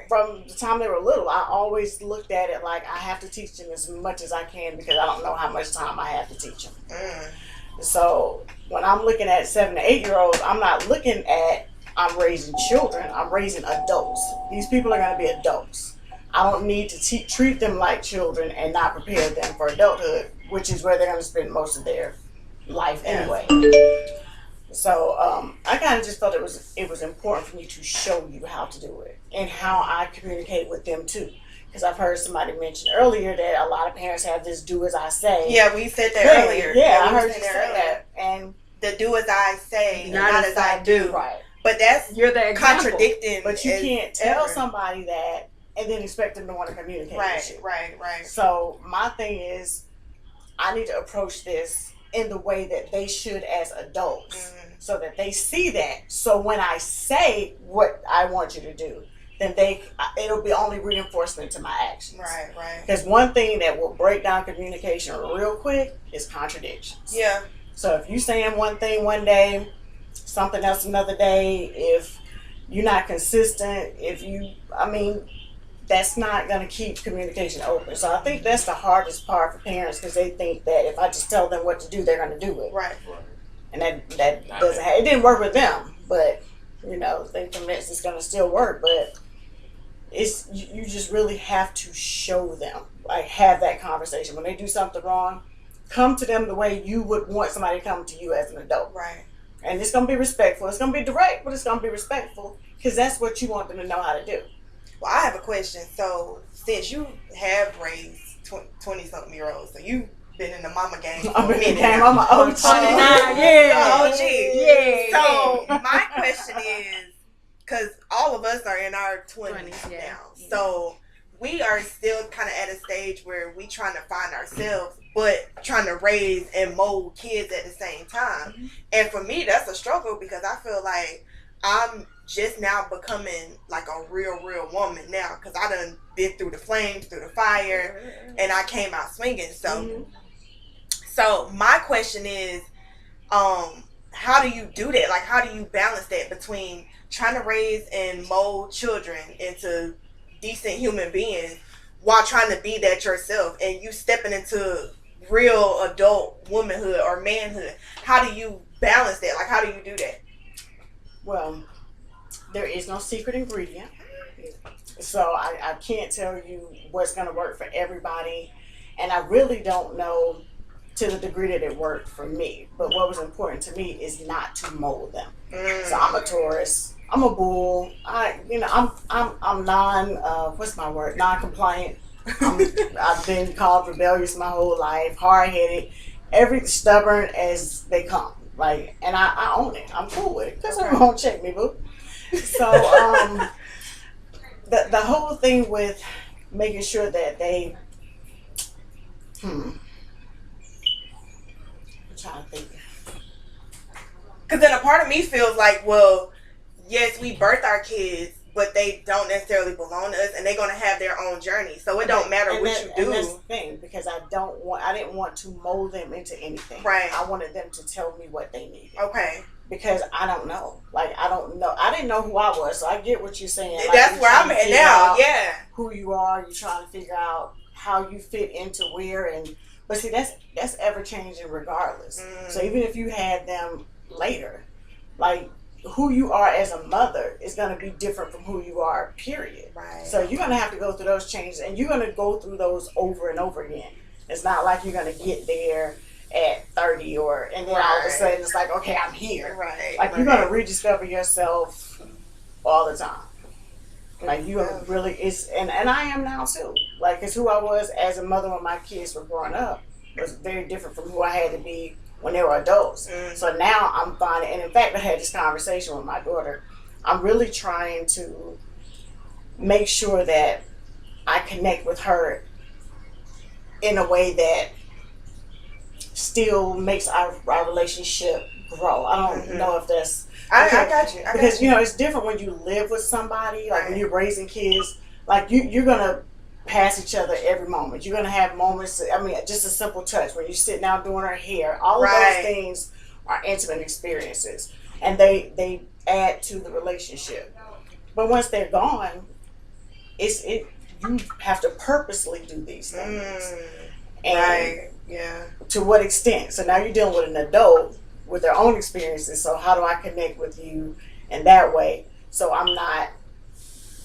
from the time they were little, I always looked at it like I have to teach them as much as I can because I don't know how much time I have to teach them. So when I'm looking at 7 to 8-year-olds, I'm not looking at I'm raising children. I'm raising adults. These people are going to be adults. I don't need to treat them like children and not prepare them for adulthood, which is where they're going to spend most of their life anyway. So I kind of just felt it was important for me to show you how to do it and how I communicate with them too. Because I've heard somebody mention earlier that a lot of parents have this do as I say. Yeah, we said that earlier. Yeah, I heard you say that. And the do as I say, not as I do. Right. But you're the contradicting. But you can't tell somebody that and then expect them to want to communicate with you. Right. So my thing is, I need to approach this in the way that they should as adults, so that they see that. So when I say what I want you to do, then it'll be only reinforcement to my actions. Right. Because one thing that will break down communication real quick is contradictions. Yeah. So if you saying one thing one day, something else another day, if you're not consistent, that's not going to keep communication open. So I think that's the hardest part for parents, because they think that if I just tell them what to do, they're going to do it. Right. And that doesn't it didn't work with them, but they convinced it's going to still work. But it's you just really have to show them, like have that conversation when they do something wrong. Come to them the way you would want somebody to come to you as an adult. Right. And it's gonna be respectful. It's gonna be direct, but it's gonna be respectful because that's what you want them to know how to do. Well, I have a question. So, since you have raised 20-something-year-olds, so you've been in the mama game for a minute. I'm an OG. OG. Yeah. So, my question is, because all of us are in our 20s yeah. now, so we are still kind of at a stage where we trying to find ourselves, but trying to raise and mold kids at the same time. Mm-hmm. And for me, that's a struggle because I feel like I'm just now becoming like a real woman now because I done been through the flames, through the fire, and I came out swinging. So, so my question is, how do you do that? Like, how do you balance that between trying to raise and mold children into decent human beings while trying to be that yourself and you stepping into real adult womanhood or manhood? How do you balance that? Like, how do you do that? Well, there is no secret ingredient. So I can't tell you what's going to work for everybody. And I really don't know to the degree that it worked for me. But what was important to me is not to mold them. So I'm a Taurus. I'm a bull. I'm non-compliant. I've been called rebellious my whole life, hard-headed, every stubborn as they come. Like, and I own it. I'm cool with it because I'm gonna check me, boo. So the whole thing with making sure that they I'm trying to think. Because then a part of me feels like, well, yes, we birth our kids, but they don't necessarily belong to us, and they're gonna have their own journey. So it don't matter what you do. And that's the thing, because I didn't want to mold them into anything. Right. I wanted them to tell me what they needed. Okay. Because I don't know. Like, I don't know. I didn't know who I was, so I get what you're saying. Like, that's where I'm at now. Yeah. Who you are, you're trying to figure out how you fit into where, but see, that's ever changing regardless. So even if you had them later, like, who you are as a mother is going to be different from who you are, period. Right. So you're going to have to go through those changes, and you're going to go through those over and over again. It's not like you're going to get there at 30 and then all of a sudden it's like, okay, I'm here. Right. Like, you're going to rediscover yourself all the time. Like, you really, and I am now too. Like, it's who I was as a mother when my kids were growing up was very different from who I had to be when they were adults. So now I'm finding, and in fact, I had this conversation with my daughter. I'm really trying to make sure that I connect with her in a way that still makes our relationship grow. I don't know if that's... I got you. Because, it's different when you live with somebody, like when you're raising kids, like you're going to pass each other every moment. You're going to have moments, just a simple touch when you're sitting down doing her hair. All of those things are intimate experiences, and they add to the relationship. But once they're gone, you have to purposely do these things. And to what extent? So now you're dealing with an adult with their own experiences. So how do I connect with you in that way? So I'm not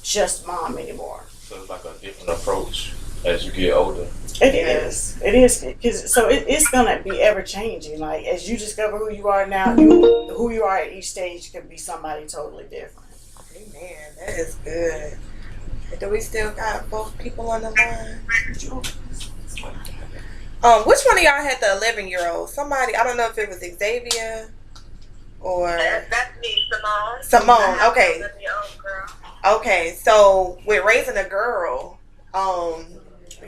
just mom anymore. So it's like a different approach as you get older. It is. So it's gonna be ever changing. Like, as you discover who you are now, who you are at each stage could be somebody totally different. Man, that is good. Do we still got both people on the line? Which one of y'all had the 11-year-old? Somebody, I don't know if it was Xavier or... That's me, Simone. Simone, okay. Okay, so with raising a girl,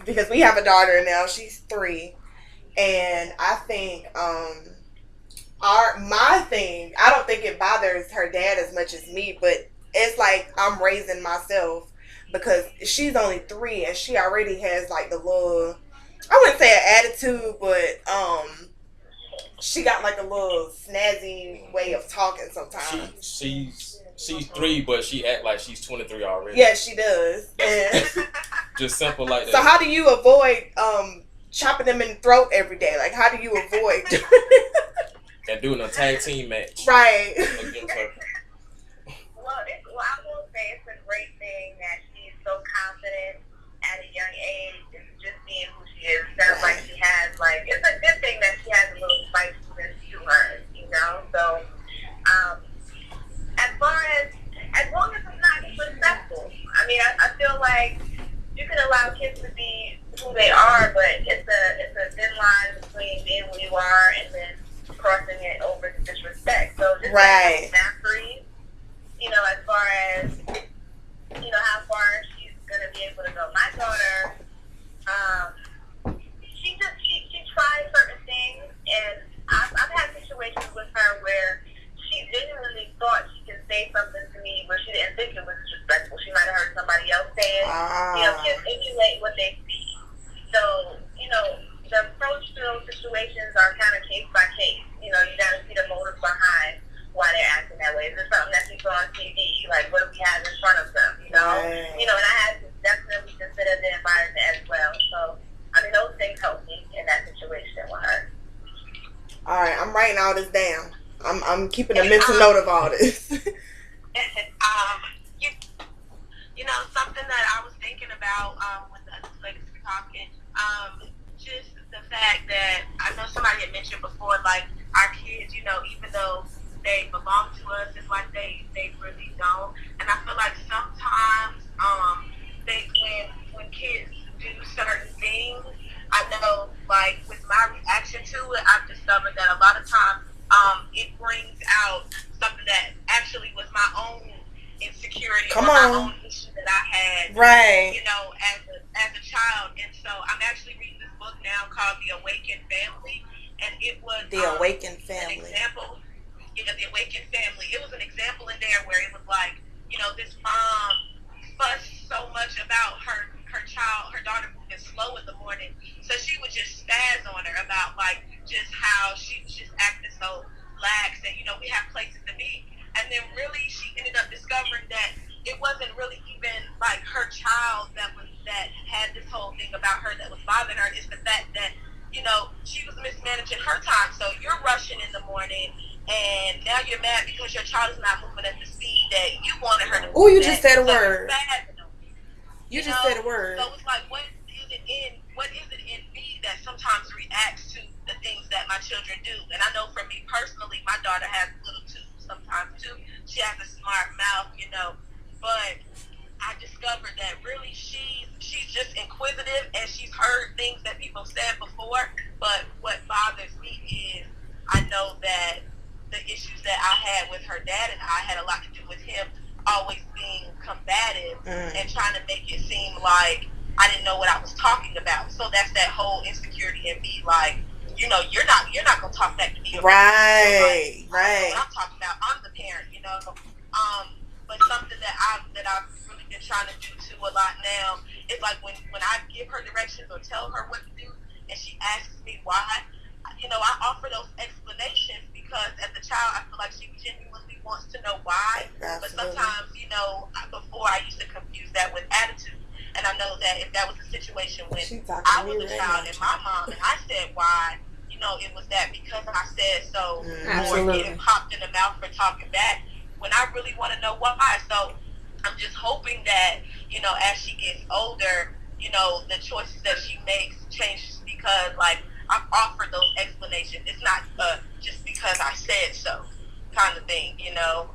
because we have a daughter now, she's 3, and I think my thing, I don't think it bothers her dad as much as me, but it's like I'm raising myself because she's only 3 and she already has like the little, I wouldn't say an attitude, but she got like a little snazzy way of talking sometimes. She's 3, but she act like she's 23 already. Yeah, she does. And just simple like that. So how do you avoid chopping them in the throat every day? Like, how do you avoid and doing a tag team match? Right. Against her. Well, I will say it's a great thing that she's so confident at a young age and just being who she is. Sounds like she has, like, it's a good thing that she has a little spiciness to her, you know? So, as long as it's not disrespectful. I mean, I feel like you can allow kids to be who they are, but it's a thin line between being who you are and then crossing it over to disrespect. So just mastery, you know, as far as, you know, how far she's gonna be able to go. My daughter, she tries certain things, and I've had situations with her where she genuinely thought she could say something to me where she didn't think it was disrespectful. She might have heard somebody else say it. You know, kids emulate what they see. So, you know, the approach to those situations are kind of case by case. You know, you got to see the motive behind why they're acting that way. Is there something that you saw on TV? Like, what do we have in front of them? You know, you know, and I had to definitely consider the environment as well. So, I mean, those things helped me in that situation with her. All right, I'm writing all this down. I'm keeping a mental note of all this. You know, something that I was thinking about when the other ladies were talking, just the fact that I know somebody had mentioned before, like our kids, you know, even though they belong to us, it's like they really don't. And I feel like sometimes when kids do certain things, I know, like with my reaction to it, I've discovered that a lot of times it brings out something that actually was my own insecurity or my own issue that I had, you know, as a child. And so I'm actually reading this book now called The Awakened Family, and it was The Awakened Family. An example. Yeah, The Awakened Family. It was an example in there where it was like, you know, this mom fussed so much about her daughter moving slow in the morning, so she would just spaz on her about like just how she was just acting so lax, and you know, we have places to be. And then really she ended up discovering that it wasn't really even like her child that had this whole thing about her that was bothering her. It's the fact that, you know, she was mismanaging her time. So you're rushing in the morning, and now you're mad because your child is not moving at the speed that you wanted her to move. Oh, you just said a word. You just said a word. So it's like, what is it in me that sometimes reacts to the things that my children do? And I know for me personally, my daughter has little too sometimes too. She has a smart mouth, you know, but I discovered that really she's just inquisitive, and she's heard things that people said before. But what bothers me is I know that the issues that I had with her dad and I had a lot to do with him always being combative and trying to make it seem like I didn't know what I was talking about. So that's that whole insecurity in me, like, you know, you're not gonna talk back to me. Right. What I'm talking about, I'm the parent, you know. But something that I've really been trying to do too a lot now is like when I give her directions or tell her what to do, and she asks me why, you know, I offer those explanations because as a child I feel like she genuinely wants to know why. Absolutely. But sometimes, you know, before I used to confuse that with attitude. And I know that if that was a situation when I was a child and my mom and I said why, you know, it was that because I said so, or getting popped in the mouth for talking back when I really want to know why. So I'm just hoping that, you know, as she gets older, you know, the choices that she makes changes because, like, I've offered those explanations. It's not just because I said so kind of thing, you know.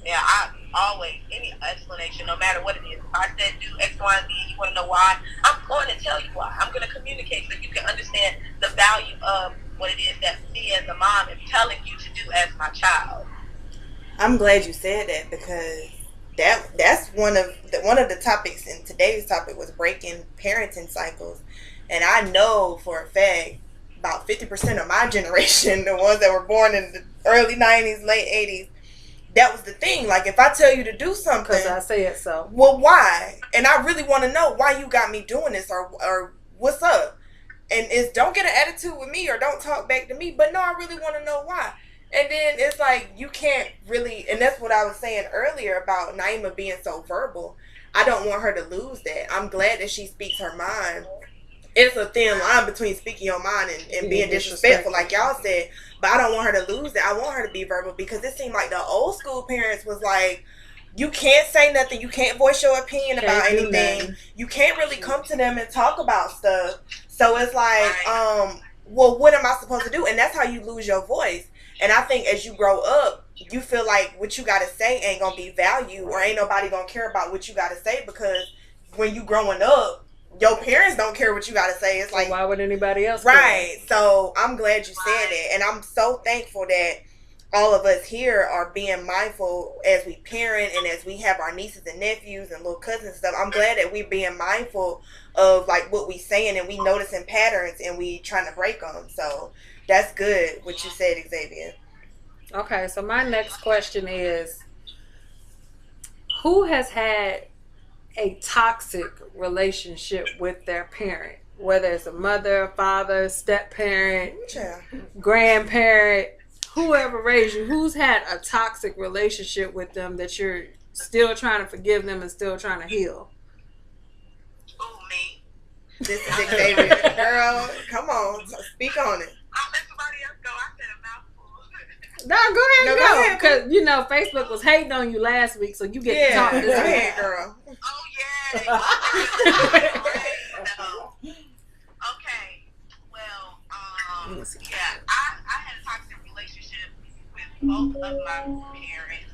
Yeah, I always, any explanation, no matter what it is. If I said do X, Y, and Z, you want to know why, I'm going to tell you why. I'm going to communicate so you can understand the value of what it is that me as a mom am telling you to do as my child. I'm glad you said that because that's one of the topics in today's topic was breaking parenting cycles. And I know for a fact about 50% of my generation, the ones that were born in the early 90s, late 80s, that was the thing. Like, if I tell you to do something, because I said so. Well, why? And I really want to know why you got me doing this, or what's up. And it's don't get an attitude with me or don't talk back to me. But no, I really want to know why. And then it's like you can't really, and that's what I was saying earlier about Naima being so verbal. I don't want her to lose that. I'm glad that she speaks her mind. It's a thin line between speaking your mind and being disrespectful, like y'all said. But I don't want her to lose that. I want her to be verbal because it seemed like the old school parents was like, you can't say nothing. You can't voice your opinion about Can't do anything. nothing. You can't really come to them and talk about stuff. So it's like, well, what am I supposed to do? And that's how you lose your voice. And I think as you grow up, you feel like what you got to say ain't going to be valued, or ain't nobody going to care about what you got to say, because when you growing up, your parents don't care what you got to say. It's like, why would anybody else right. So I'm glad you said it. And I'm so thankful that all of us here are being mindful as we parent and as we have our nieces and nephews and little cousins and stuff. I'm glad that we're being mindful of like what we saying, and we noticing patterns and we trying to break them. So that's good what you said, Xavier. Okay, so my next question is, who has had a toxic relationship with their parent? Whether it's a mother, father, step-parent, grandparent, whoever raised you, who's had a toxic relationship with them that you're still trying to forgive them and still trying to heal? Oh, me. This is Xavier. Girl, come on. Speak on it. I'll let somebody else go. I said a mouthful. No, go ahead. Because, you know, Facebook was hating on you last week, so you get to talk this go week. ahead, girl. Oh, yeah. Okay. Well, yeah, I had a toxic relationship with both of my parents.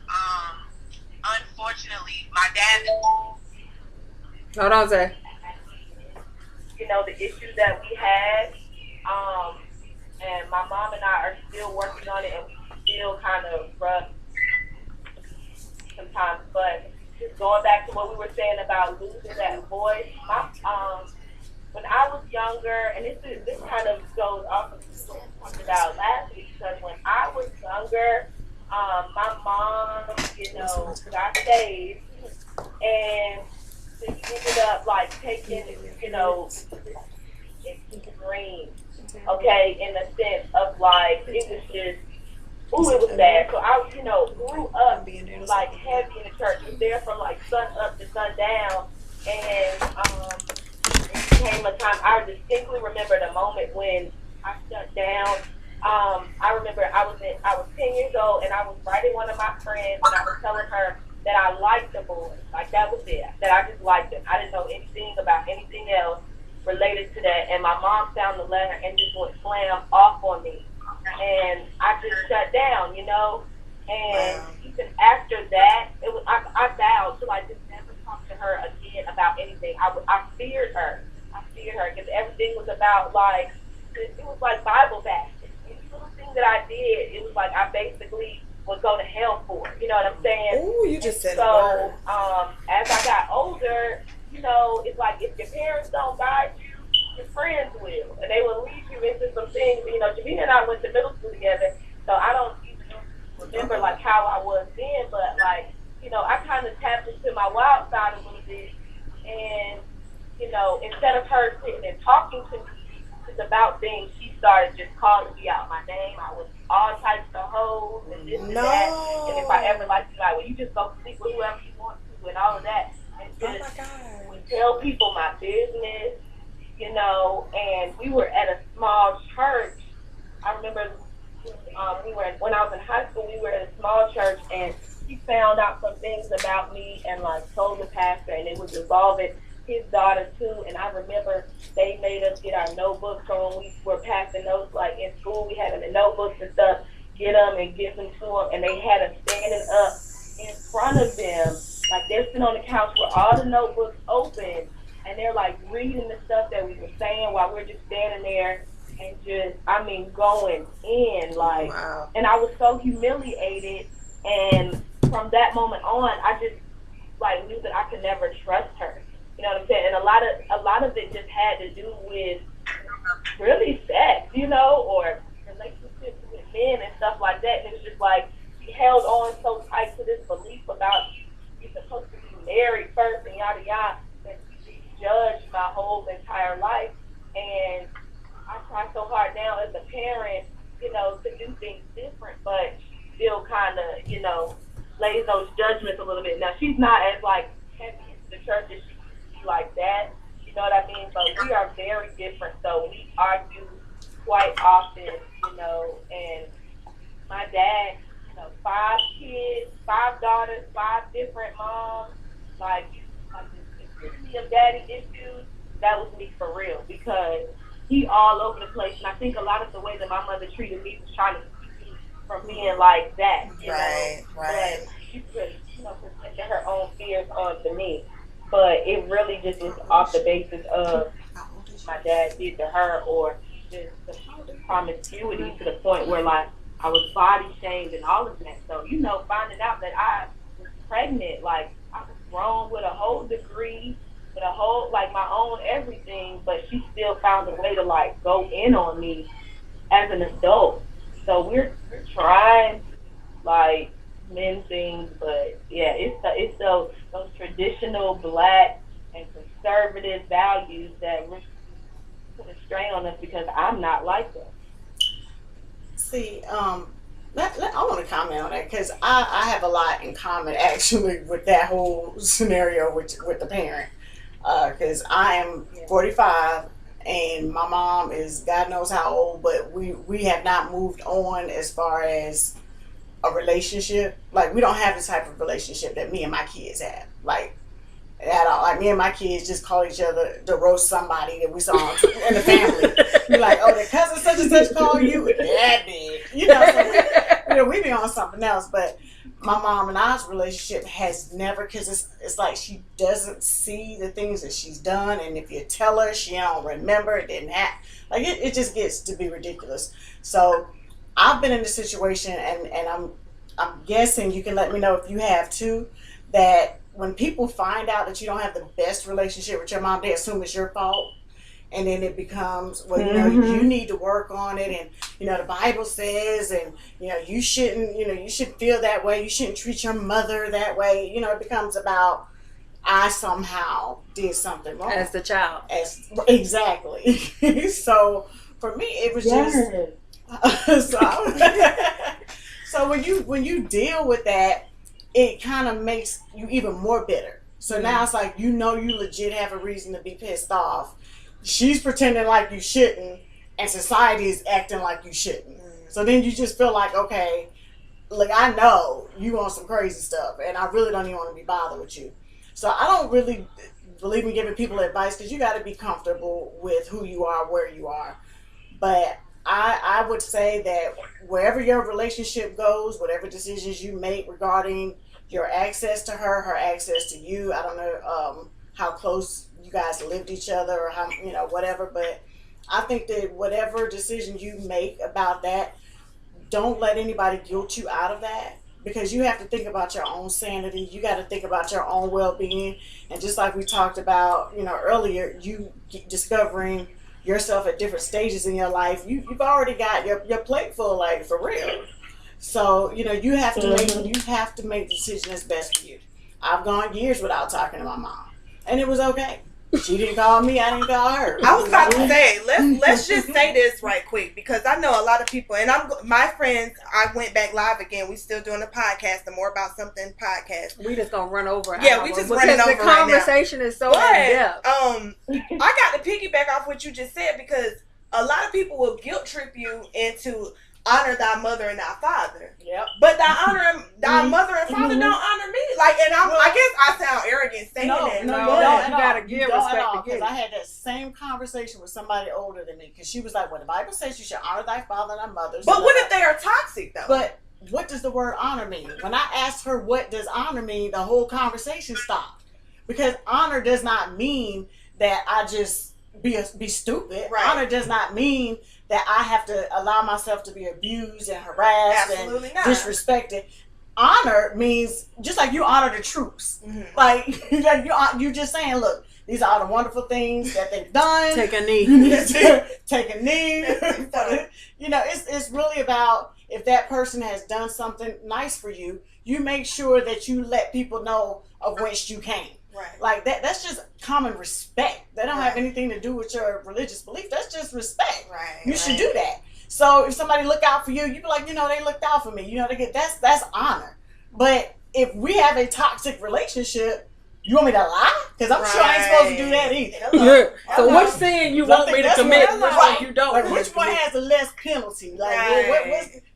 Unfortunately, my dad. Hold on, Zay. You know, the issues that we had, and my mom and I are still working on it, and we still kind of rough sometimes. But just going back to what we were saying about losing that voice, when I was younger, and this kind of goes off of what we talked about last week, because when I was younger, my mom, you know, got saved, and she ended up like taking, you know, extreme, okay, in the sense of like it was just, it was bad. So I, you know, grew up like heavy in the church. Was there from like sun up to sundown, and it became a time. I distinctly remember the moment when I shut down. I remember I was 10 years old, and I was writing one of my friends, and I was telling her that I liked the boy. Like that was it. That I just liked him. I didn't know anything about anything else related to that. And my mom found the letter and just went slam off on me. And I just shut down, you know. And even after that, it was I vowed to like just never talk to her again about anything. I feared her. I feared her because everything was about like it was like Bible fasting. Any little thing that I did, it was like I basically would go to hell for it. You know what I'm saying? Ooh, you just said so. As I got older, you know, it's like if your parents don't guide you, your friends will, and they will lead you into some things. You know, Javina and I went to middle school together, so I don't even remember like how I was then, but like, you know, I kind of tapped into my wild side a little bit, and you know, instead of her sitting and talking to me about things, she started just calling me out my name. I was all types of hoes and this and that. And if I ever like you, like, well, you just go sleep with whoever you want to and all of that. And just would tell people my business, you know. And we were at a small church. I remember when I was in high school, we were at a small church, and she found out some things about me and like told the pastor, and it was involving his daughter too. And I remember they made us get our notebooks, so when we were passing notes like in school, we had them in notebooks and stuff, get them and give them to them, and they had us standing up in front of them, like they're sitting on the couch with all the notebooks open, and they're like reading the stuff that we were saying while we're just standing there and just, I mean, going in like, and I was so humiliated. And from that moment on, I just like knew that I could never trust her. You know what I'm saying? And a lot of it just had to do with really sex, you know, or relationships with men and stuff like that. And it was just like she held on so tight to this belief about you're supposed to be married first and yada yada, that she judged my whole entire life. And I try so hard now as a parent, you know, to do things different, but still kind of, you know, lays those judgments a little bit. Now she's not as like heavy into the church as she like that, you know what I mean? But we are very different, so we argue quite often, you know. And my dad, you know, 5 kids, 5 daughters, 5 different moms, like the epitome of daddy issues, that was me for real, because he all over the place, and I think a lot of the way that my mother treated me was trying to keep me from being like that, you know. But she really, projected her own fears onto me. But it really just was off the basis of my dad did to her, or just the promiscuity to the point where like I was body shamed and all of that. So, finding out that I was pregnant, like I was grown with a whole degree, with a whole, like my own everything, but she still found a way to like go in on me as an adult. So we're trying like mend things, but yeah, it's those traditional black and conservative values that really put a strain on us because I'm not like them. See, I want to comment on that because I have a lot in common actually with that whole scenario with the parent. Because I am 45 and my mom is God knows how old, but we have not moved on as far as a relationship. Like, we don't have the type of relationship that me and my kids have. Like, at all. Like, me and my kids just call each other to roast somebody that we saw in the family. You're like, oh, the cousin such and such call you? That big. So we be on something else. But my mom and I's relationship has never, because it's like she doesn't see the things that she's done, and if you tell her, she don't remember, it didn't happen. Like, it just gets to be ridiculous. So I've been in this situation, and I'm guessing you can let me know if you have too, that when people find out that you don't have the best relationship with your mom, they assume it's your fault. And then it becomes, well, you need to work on it. And, the Bible says, and, you shouldn't feel that way. You shouldn't treat your mother that way. It becomes about, I somehow did something wrong. As the child. Exactly. So for me, it was just, so when you deal with that, it kind of makes you even more bitter. So now it's like, you legit have a reason to be pissed off. She's pretending like you shouldn't, and society is acting like you shouldn't. So then you just feel like, okay, look, I know you want some crazy stuff, and I really don't even want to be bothered with you. So I don't really believe in giving people advice, because you got to be comfortable with who you are, where you are. But I would say that wherever your relationship goes, whatever decisions you make regarding your access to her access to you, I don't know how close you guys lived each other or how, whatever, but I think that whatever decision you make about that, don't let anybody guilt you out of that, because you have to think about your own sanity. You got to think about your own well-being. And just like we talked about, earlier, you discovering yourself at different stages in your life, you've already got your plate full, like, for real. So, you have to make the decision that's best for you. I've gone years without talking to my mom, and it was okay. She didn't call me, I didn't call her. I was about to say, let's just say this right quick, because I know a lot of people, and my friends, I went back live again. We still doing a podcast, the More About Something podcast. We just gonna run over. Yeah, we just running over. The conversation is so in depth. I got to piggyback off what you just said, because a lot of people will guilt trip you into honor thy mother and thy father. Yep. But thy mother and father don't honor me. Like, and I guess I sound arrogant saying that. No, you gotta give respect to because I had that same conversation with somebody older than me, because she was like, well, the Bible says you should honor thy father and thy mother. But what if they are toxic, though? But what does the word honor mean? When I asked her what does honor mean, the whole conversation stopped. Because honor does not mean that I just be stupid. Right. Honor does not mean that I have to allow myself to be abused and harassed and disrespected. Honor means just like you honor the troops. Mm-hmm. Like you're just saying, look, these are all the wonderful things that they've done. Take a knee. Take a knee. It's really about, if that person has done something nice for you, you make sure that you let people know of whence you came. Right. Like that's just common respect. That don't have anything to do with your religious belief. That's just respect. Right. You should do that. So if somebody look out for you, you be like, they looked out for me. They get that's honor. But if we have a toxic relationship, you want me to lie? Because I'm sure I ain't supposed to do that either. So what sin you want me to commit? Which one you don't? Like, which one has the less penalty? Like, what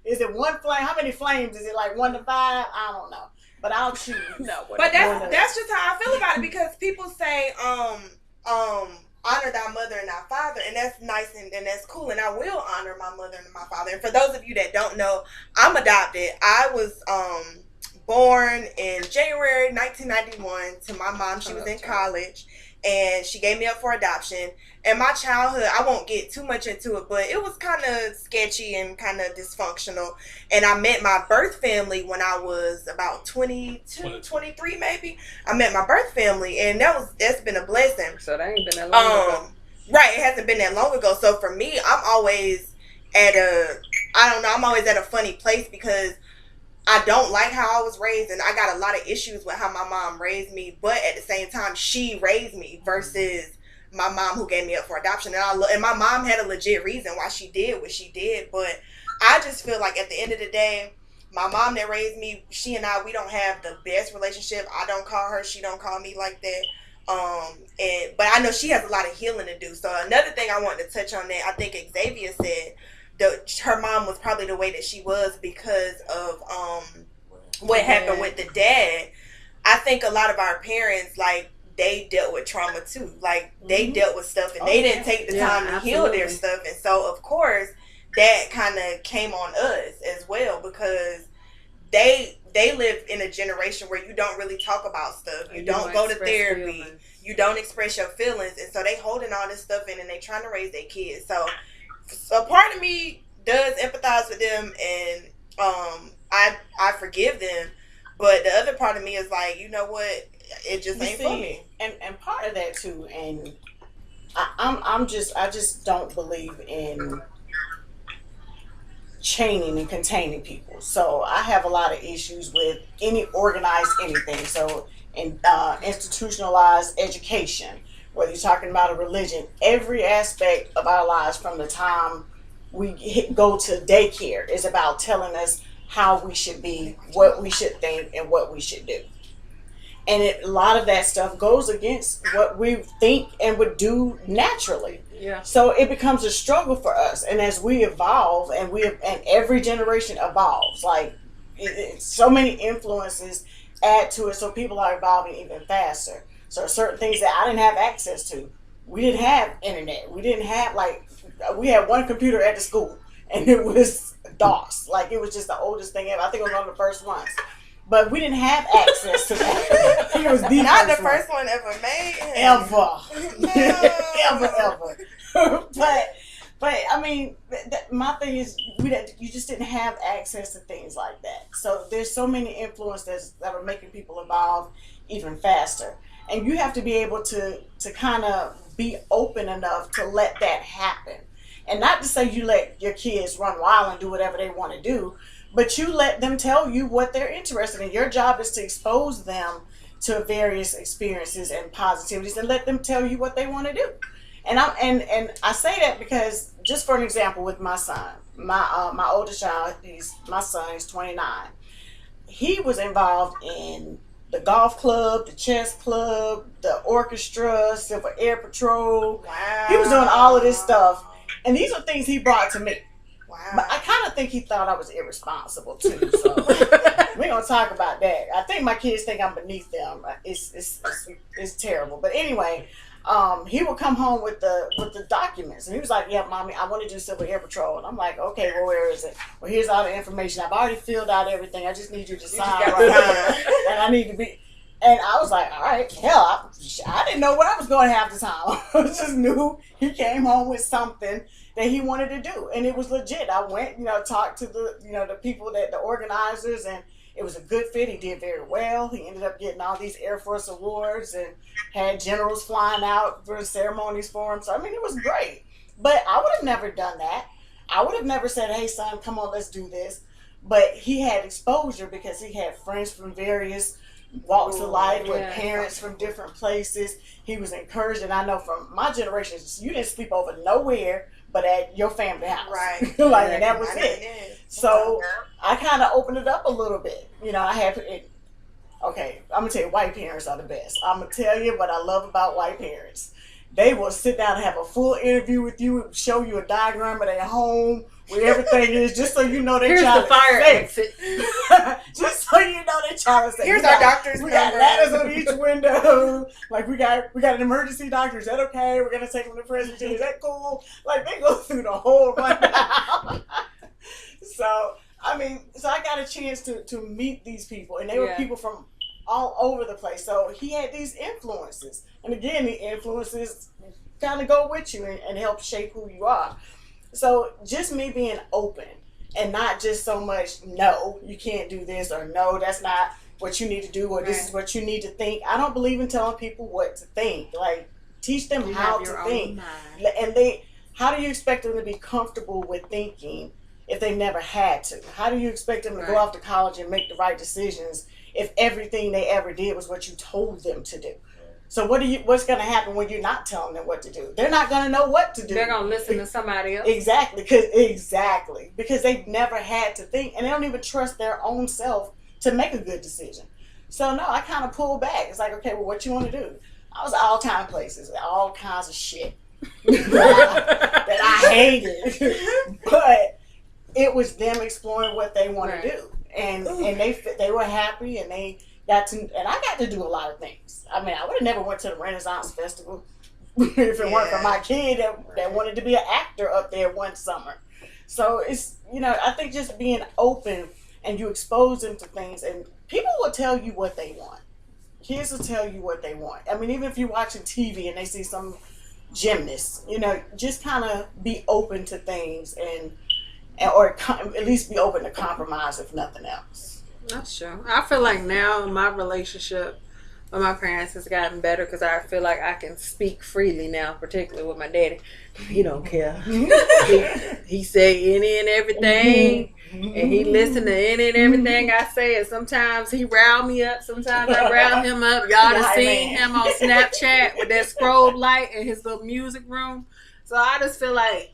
is it? 1 flame? How many flames is it? Like 1 to 5? I don't know. But I'll choose. No, But that's just how I feel about it, because people say honor thy mother and thy father, and that's nice and that's cool, and I will honor my mother and my father. And for those of you that don't know, I'm adopted. I was born in January 1991 to my mom. She was in college, and she gave me up for adoption. And my childhood, I won't get too much into it, but it was kind of sketchy and kind of dysfunctional. And I met my birth family when I was about 22, 23 maybe. I met my birth family, and that's been a blessing. So that ain't been that long ago. Right, it hasn't been that long ago. So for me, I'm always at I'm always at a funny place, because I don't like how I was raised, and I got a lot of issues with how my mom raised me. But at the same time, she raised me versus my mom who gave me up for adoption. And my mom had a legit reason why she did what she did. But I just feel like at the end of the day, my mom that raised me, she and we don't have the best relationship. I don't call her, she don't call me like that. But I know she has a lot of healing to do. So another thing I wanted to touch on that, I think Xavier said, her mom was probably the way that she was because of what happened with the dad. I think a lot of our parents, like, they dealt with trauma too. Like, they dealt with stuff, and they didn't take the time to heal their stuff. And so, of course, that kind of came on us as well, because they live in a generation where you don't really talk about stuff. You don't go to therapy. You don't express your feelings. And so they holding all this stuff in, and they trying to raise their kids. So part of me does empathize with them, and I forgive them. But the other part of me is like, you know what? It just ain't for me. And part of that too, and I just don't believe in chaining and containing people. So I have a lot of issues with any organized anything. So in institutionalized education, whether you're talking about a religion, every aspect of our lives from the time we go to daycare is about telling us how we should be, what we should think, and what we should do. And a lot of that stuff goes against what we think and would do naturally. Yeah. So it becomes a struggle for us. And as we evolve, and every generation evolves, like so many influences add to it. So people are evolving even faster. So certain things that I didn't have access to. We didn't have internet. We didn't have, we had one computer at the school, and it was DOS. Like, it was just the oldest thing ever. I think it was one of the first ones. But we didn't have access to that. It was not the first one ever made. Ever. But I mean, my thing is, you just didn't have access to things like that. So there's so many influences that are making people evolve even faster. And you have to be able to kind of be open enough to let that happen. And not to say you let your kids run wild and do whatever they want to do, but you let them tell you what they're interested in. Your job is to expose them to various experiences and positivities, and let them tell you what they want to do. And I say that because, just for an example, with my son, my oldest child, my son is 29. He was involved in the golf club, the chess club, the orchestra, Civil Air Patrol. Wow. He was doing all of this stuff, and these are things he brought to me. Wow. But I kind of think he thought I was irresponsible too. So we're gonna talk about that. I think my kids think I'm beneath them. It's terrible. But anyway, he would come home with the documents, and he was like, "Yeah, mommy, I want to do Civil Air Patrol." And I'm like, "Okay, well, where is it? Well, here's all the information. I've already filled out everything. I just need you to sign right here, and I need to be." And I was like, "All right, hell, I didn't know what I was going to have the time. I just knew he came home with something that he wanted to do, and it was legit. I went, talked to the people, the organizers, and it was a good fit. He did very well. He ended up getting all these Air Force awards and had generals flying out for ceremonies for him. So, I mean, it was great. But I would have never done that. I would have never said, "Hey, son, come on, let's do this." But he had exposure because he had friends from various walks of life with parents from different places. He was encouraged. And I know from my generation, you didn't sleep over nowhere but at your family house. Right. And that was it. So I kind of opened it up a little bit. I had, okay, I'm going to tell you, white parents are the best. I'm going to tell you what I love about white parents. They will sit down and have a full interview with you, show you a diagram of their home, where everything is, just so you know their child is safe. Just so you know their trying to say, Here's our doctor's we got number. ladders on each window. Like we got an emergency doctor. Is that okay? We're gonna take him to Presbyterian. Is that cool? Like they go through the whole rundown. So I got a chance to meet these people, and they were people from all over the place. So he had these influences, and again, the influences kind of go with you and help shape who you are. So just me being open and not just so much, no, you can't do this, or no, that's not what you need to do, or this is what you need to think. I don't believe in telling people what to think. Like, teach them how to think. And how do you expect them to be comfortable with thinking if they never had to? How do you expect them to go off to college and make the right decisions if everything they ever did was what you told them to do? So what's going to happen when you're not telling them what to do? They're not going to know what to do. They're going to listen to somebody else. Exactly, because they've never had to think, and they don't even trust their own self to make a good decision. So no, I kind of pulled back. It's like, okay, well, what you want to do? I was all kind of places, all kinds of shit that I hated, but it was them exploring what they want to do, and they were happy, and they got to, and I got to do a lot of things. I mean, I would have never went to the Renaissance Festival if it weren't for my kid that wanted to be an actor up there one summer. So it's, I think just being open, and you expose them to things, and people will tell you what they want. Kids will tell you what they want. I mean, even if you're watching TV and they see some gymnast, just kind of be open to things or at least be open to compromise, if nothing else. That's true. I feel like now my relationship with my parents has gotten better because I feel like I can speak freely now, particularly with my daddy. He don't care. he say any and everything, and he listen to any and everything I say. And sometimes he rile me up. Sometimes I rile him up. Y'all done seen him on Snapchat with that strobe light in his little music room. So I just feel like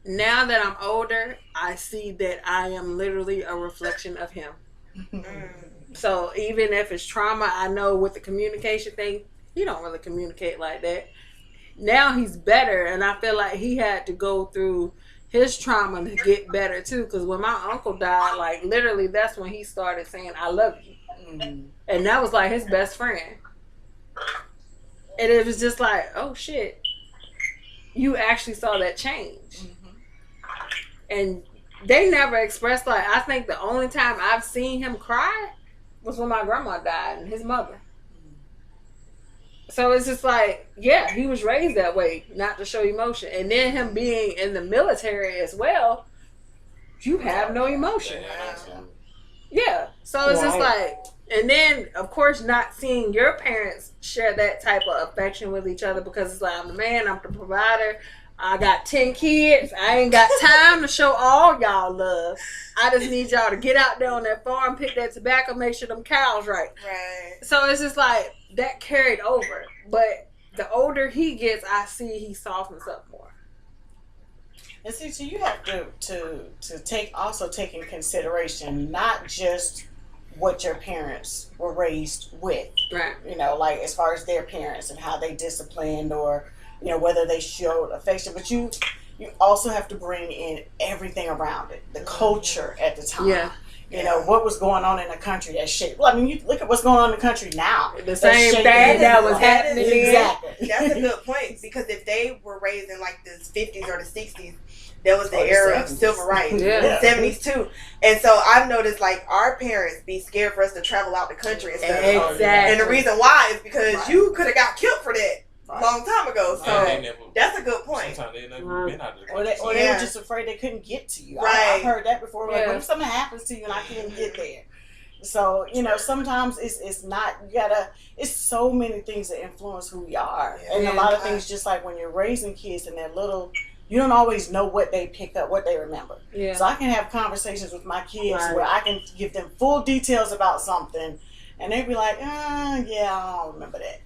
now that I'm older, I see that I am literally a reflection of him. So even if it's trauma, I know with the communication thing, he don't really communicate like that. Now he's better, and I feel like he had to go through his trauma to get better too. Because when my uncle died, like literally, that's when he started saying, "I love you," and that was like his best friend. And it was just like, oh shit, you actually saw that change. And they never expressed, like, I think the only time I've seen him cry was when my grandma died and his mother. So it's just like, yeah, he was raised that way, not to show emotion. And then him being in the military as well, you have no emotion. Yeah. So it's just like, and then, of course, not seeing your parents share that type of affection with each other, because it's like, I'm the man, I'm the provider. I got 10 kids. I ain't got time to show all y'all love. I just need y'all to get out there on that farm, pick that tobacco, make sure them cows right. So it's just like that carried over. But the older he gets, I see he softens up more. And see, so you have to take in consideration not just what your parents were raised with. Right. Like as far as their parents and how they disciplined, or whether they showed affection, but you also have to bring in everything around it, the culture at the time. What was going on in the country that shaped. Well, I mean, you look at what's going on in the country now. The same thing that was happening. Exactly. That's a good point, because if they were raised in like the 50s or the 60s, there was the era of civil rights, the 70s too. And so I've noticed, like, our parents be scared for us to travel out the country and stuff. Exactly. And the reason why is because you could have got killed for that. Long time ago, so that's a good point. Sometimes they never been out of the country. Or they were just afraid they couldn't get to you. I've heard that before. Like, what if something happens to you and I can't get there? So sometimes it's not. It's so many things that influence who we are, and a lot of things. Just like when you're raising kids and they're little, you don't always know what they pick up, what they remember. So I can have conversations with my kids where I can give them full details about something, and they be like, "Yeah, I don't remember that."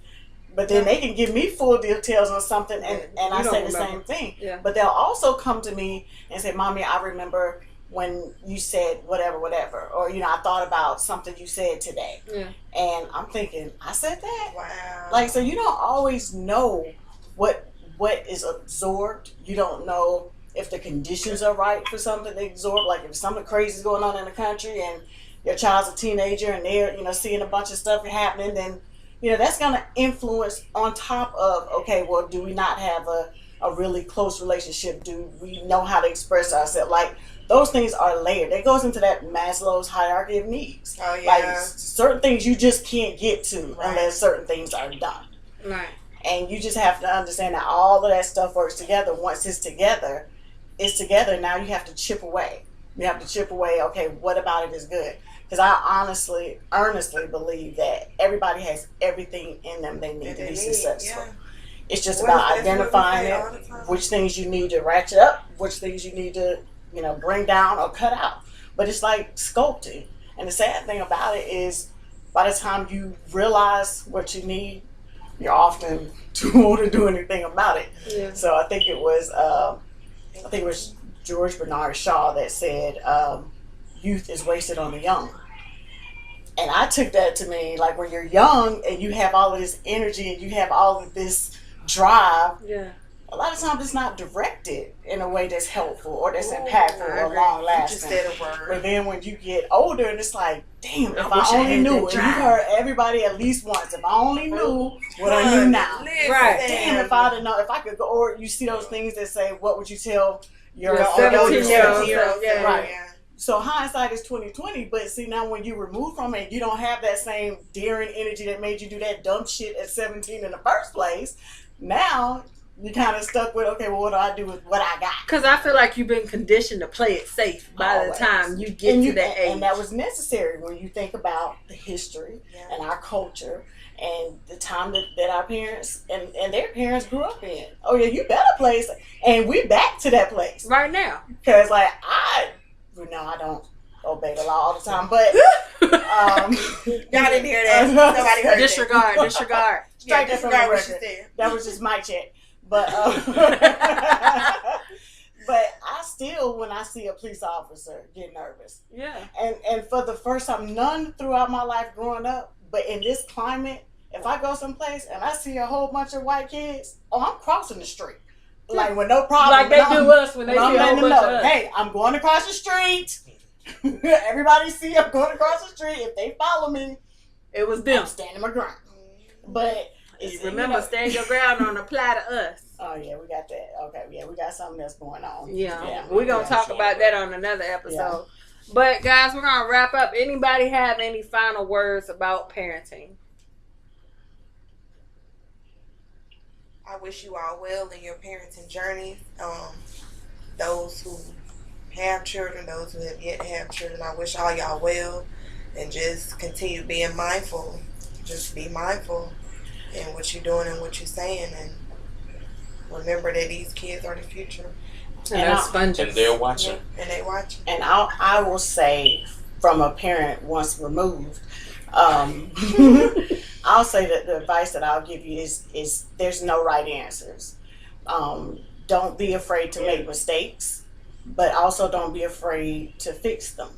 But then they can give me full details on something, and I say the same thing. But they'll also come to me and say, "Mommy, I remember when you said whatever, or I thought about something you said today." And I'm thinking, I said that? Wow. Like, so you don't always know what is absorbed. You don't know if the conditions are right for something to absorb. Like if something crazy is going on in the country and your child's a teenager and they're, seeing a bunch of stuff happening, then, that's going to influence on top of, okay, well, do we not have a really close relationship? Do we know how to express ourselves? Like, those things are layered. That goes into that Maslow's hierarchy of needs. Oh, yeah. Like, certain things you just can't get to unless certain things are done. Right. And you just have to understand that all of that stuff works together. Once it's together, now you have to chip away. You have to chip away, okay, what about it is good? Because I earnestly believe that everybody has everything in them they need to be successful. Yeah. It's just about identifying it, which things you need to ratchet up, which things you need to, bring down or cut out. But it's like sculpting. And the sad thing about it is by the time you realize what you need, you're often too old to do anything about it. Yeah. So I think it was George Bernard Shaw that said, youth is wasted on the young. And I took that to mean, like, when you're young and you have all of this energy and you have all of this drive, a lot of times it's not directed in a way that's helpful or that's impactful or long lasting. But then when you get older and it's like, damn, if I only knew, and you heard everybody at least once, if I only knew what I knew now. Right. Damn, if I'd have known, if I could go, or you see those things that say, what would you tell your 17-year-old? Right. So hindsight is 20/20, but see, now when you remove from it, you don't have that same daring energy that made you do that dumb shit at 17 in the first place. Now you kind of stuck with, okay, well, what do I do with what I got? Because I feel like you've been conditioned to play it safe by the time you get to that age. And that was necessary when you think about the history and our culture and the time that our parents and their parents grew up in. Oh, yeah, you better place. And we back to that place. Right now. Because, like, I don't obey the law all the time, but y'all didn't hear that. Nobody heard disregard. Strike that from the record. That was just my check. But but I still, when I see a police officer, get nervous. Yeah. And for the first time, none throughout my life growing up, but in this climate, if I go someplace and I see a whole bunch of white kids, I'm crossing the street. Like, with no problem. Like they do us when they see a whole bunch of us. Hey, I'm going across the street. Everybody see I'm going across the street. If they follow me, it was them. I'm standing my ground. But remember, stand your ground don't apply to us. Oh, yeah, we got that. Okay, yeah, we got something that's going on. Yeah. We're going to talk about that on another episode. Yeah. But, guys, we're going to wrap up. Anybody have any final words about parenting? I wish you all well in your parenting journey. Those who have children, those who have yet to have children, I wish all y'all well. And just continue being mindful. Just be mindful in what you're doing and what you're saying, and remember that these kids are the future. And they're watching. And they watching. And I will say, from a parent once removed, I'll say that the advice that I'll give you is there's no right answers. Don't be afraid to make mistakes, but also don't be afraid to fix them.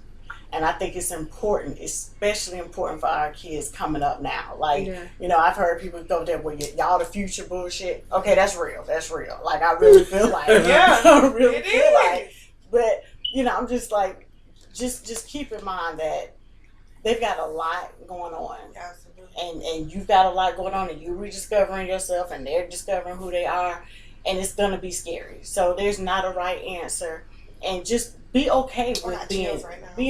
And I think it's important, especially important for our kids coming up now. Like, I've heard people go there, well, y'all the future bullshit. Okay, that's real. Like, I really feel like I really feel like. But, I'm just like, just keep in mind that they've got a lot going on. Absolutely. And you've got a lot going on, and you're rediscovering yourself, and they're discovering who they are, and it's going to be scary. So there's not a right answer. And just be okay with being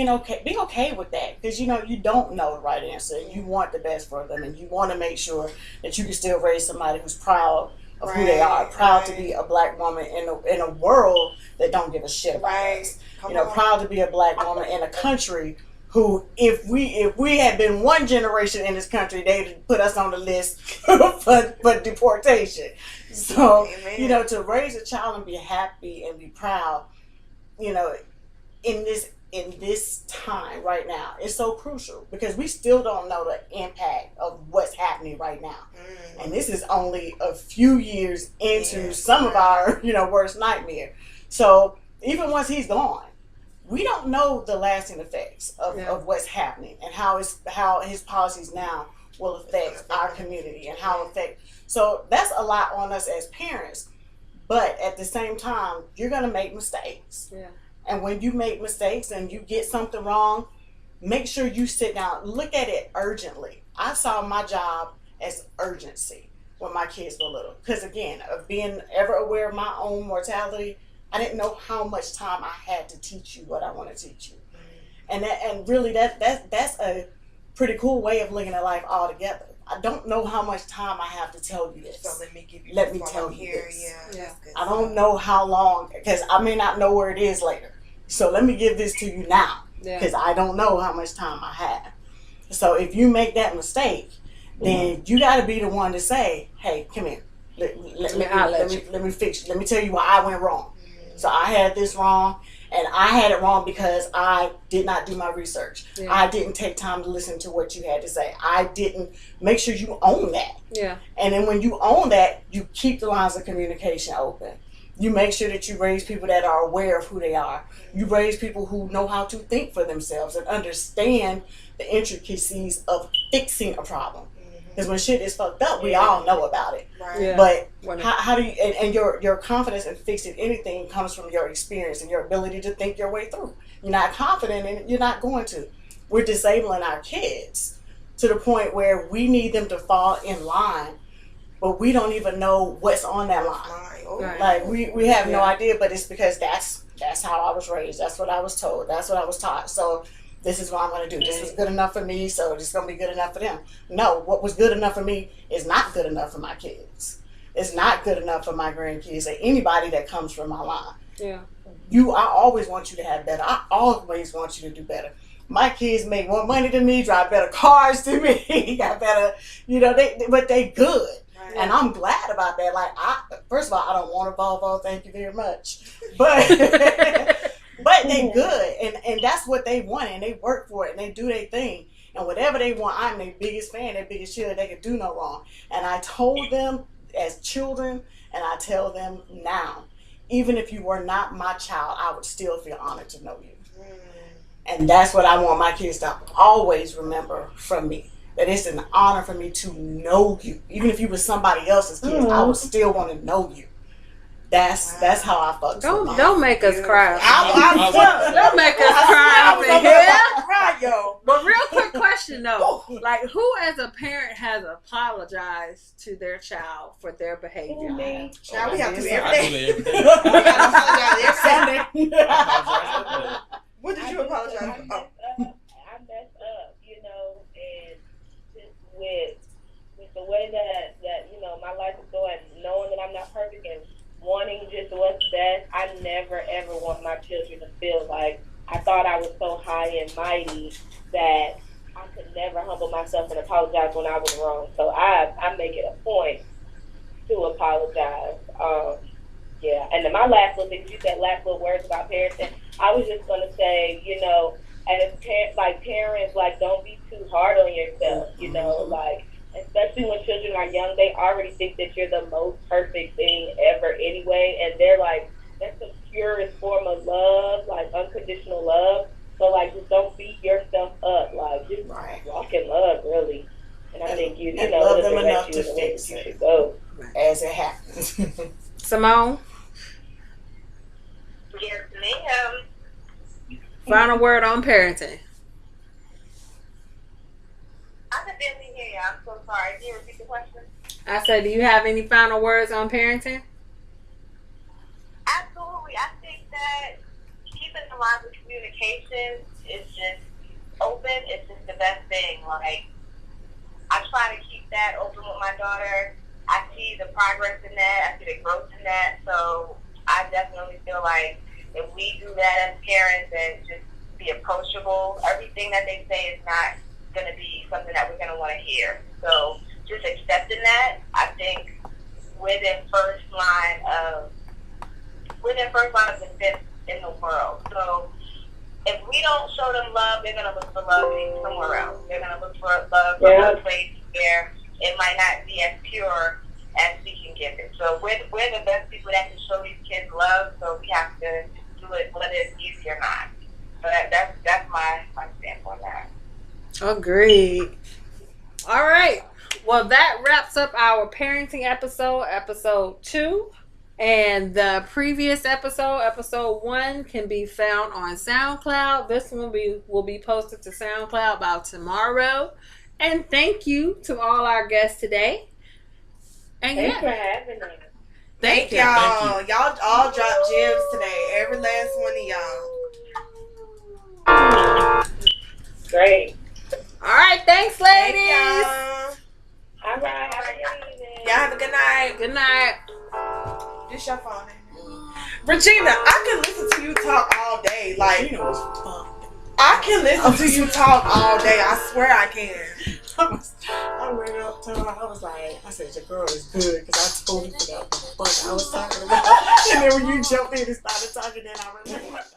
okay. Be okay with that, because you don't know the right answer. You want the best for them, and you want to make sure that you can still raise somebody who's proud of who they are, proud to be a black woman in a world that don't give a shit about us. Proud to be a black woman in a country who, if we had been one generation in this country, they'd put us on the list for deportation. So to raise a child and be happy and be proud, in this time right now, it's so crucial, because we still don't know the impact of what's happening right now. And this is only a few years into some of our, worst nightmare. So even once he's gone, we don't know the lasting effects of what's happening, and how his policies now will affect our community, and how affect. So that's a lot on us as parents. But at the same time, you're going to make mistakes. Yeah. And when you make mistakes and you get something wrong, make sure you sit down, look at it urgently. I saw my job as urgency when my kids were little. Because again, of being ever aware of my own mortality, I didn't know how much time I had to teach you what I want to teach you. And really that's a pretty cool way of looking at life altogether. I don't know how much time I have to tell you this. So let me give you Let me this tell while I'm you here. this. Yeah, that's good. I don't know how long, because I may not know where it is later. So let me give this to you now, because I don't know how much time I have. So if you make that mistake, then you got to be the one to say, "Hey, come here. Let me fix you. Let me tell you why I went wrong. So I had this wrong, and I had it wrong because I did not do my research. Yeah. I didn't take time to listen to what you had to say. I didn't make sure you own that. Yeah. And then when you own that, you keep the lines of communication open. You make sure that you raise people that are aware of who they are. You raise people who know how to think for themselves and understand the intricacies of fixing a problem. Because when shit is fucked up, we all know about it. Right. Yeah. But how do you, and your confidence in fixing anything comes from your experience and your ability to think your way through. You're not confident in it, you're not going to. We're disabling our kids to the point where we need them to fall in line, but we don't even know what's on that line. Right. Like we have no idea, but it's because that's how I was raised. That's what I was told. That's what I was taught. So this is what I'm going to do. This was good enough for me, so this is going to be good enough for them. No, what was good enough for me is not good enough for my kids. It's not good enough for my grandkids or anybody that comes from my line. Yeah. I always want you to have better. I always want you to do better. My kids make more money than me, drive better cars than me, got better, but they good. Right. And I'm glad about that. Like, first of all, I don't want a Volvo, thank you very much. But but they good, and that's what they want, and they work for it, and they do their thing. And whatever they want, I'm their biggest fan, their biggest cheerleader. They can do no wrong. And I told them as children, and I tell them now, even if you were not my child, I would still feel honored to know you. And that's what I want my kids to always remember from me. That it's an honor for me to know you. Even if you were somebody else's kids, I would still want to know you. That's how I fucked. Don't make us cry. Don't make us cry over here. Cry, yo. But real quick question though, like who as a parent has apologized to their child for their behavior? Child, we have to do I do everything. that every day. What did you apologize for? I messed up, and just with the way that my life is going, knowing that I'm not perfect and wanting just what's best, I never ever want my children to feel like I thought I was so high and mighty that I could never humble myself and apologize when I was wrong. So I make it a point to apologize. Yeah, and then my last little thing, you said last little words about parenting. I was just gonna say, as parents, don't be too hard on yourself. Especially when children are young, they already think that you're the most perfect thing ever anyway, and they're like, that's the purest form of love, like unconditional love. So just don't beat yourself up, just walk in love, really. And I think you love them enough to fix it as it happens. Simone? Yes, ma'am. Final word on parenting. I could barely hear you. I'm so sorry. Can you repeat the question? I said, do you have any final words on parenting? Absolutely. I think that keeping the lines of communication is just open. It's just the best thing. I try to keep that open with my daughter. I see the progress in that. I see the growth in that. So I definitely feel like if we do that as parents and just be approachable, everything that they say is not going to be something that we're going to want to hear. So just accepting that, I think we're the first line of defense in the world. So if we don't show them love, they're going to look for love somewhere else. They're going to look for love from a place where it might not be as pure as we can give it. So we're the best people that can show these kids love, so we have to do it whether it's easy or not. So that's my stance on that. Agreed. All right. Well, that wraps up our parenting episode 2. And the previous episode 1, can be found on SoundCloud. This one will be posted to SoundCloud about tomorrow. And thank you to all our guests today. And Thanks for having me. Thank y'all. Y'all all dropped gems today. Every last one of y'all. Great. All right, thanks, ladies. Thank y'all. All right. Have a good evening. Y'all have a good night. Good night. This your phone. Regina, I can listen to you talk all day. Like, Regina was fun. I can listen to you talk all day. I swear I can. I went up to her. I was like, I said, your girl is good because I totally forgot what the fuck I was talking about. And then when you jumped in and started talking, then I remembered.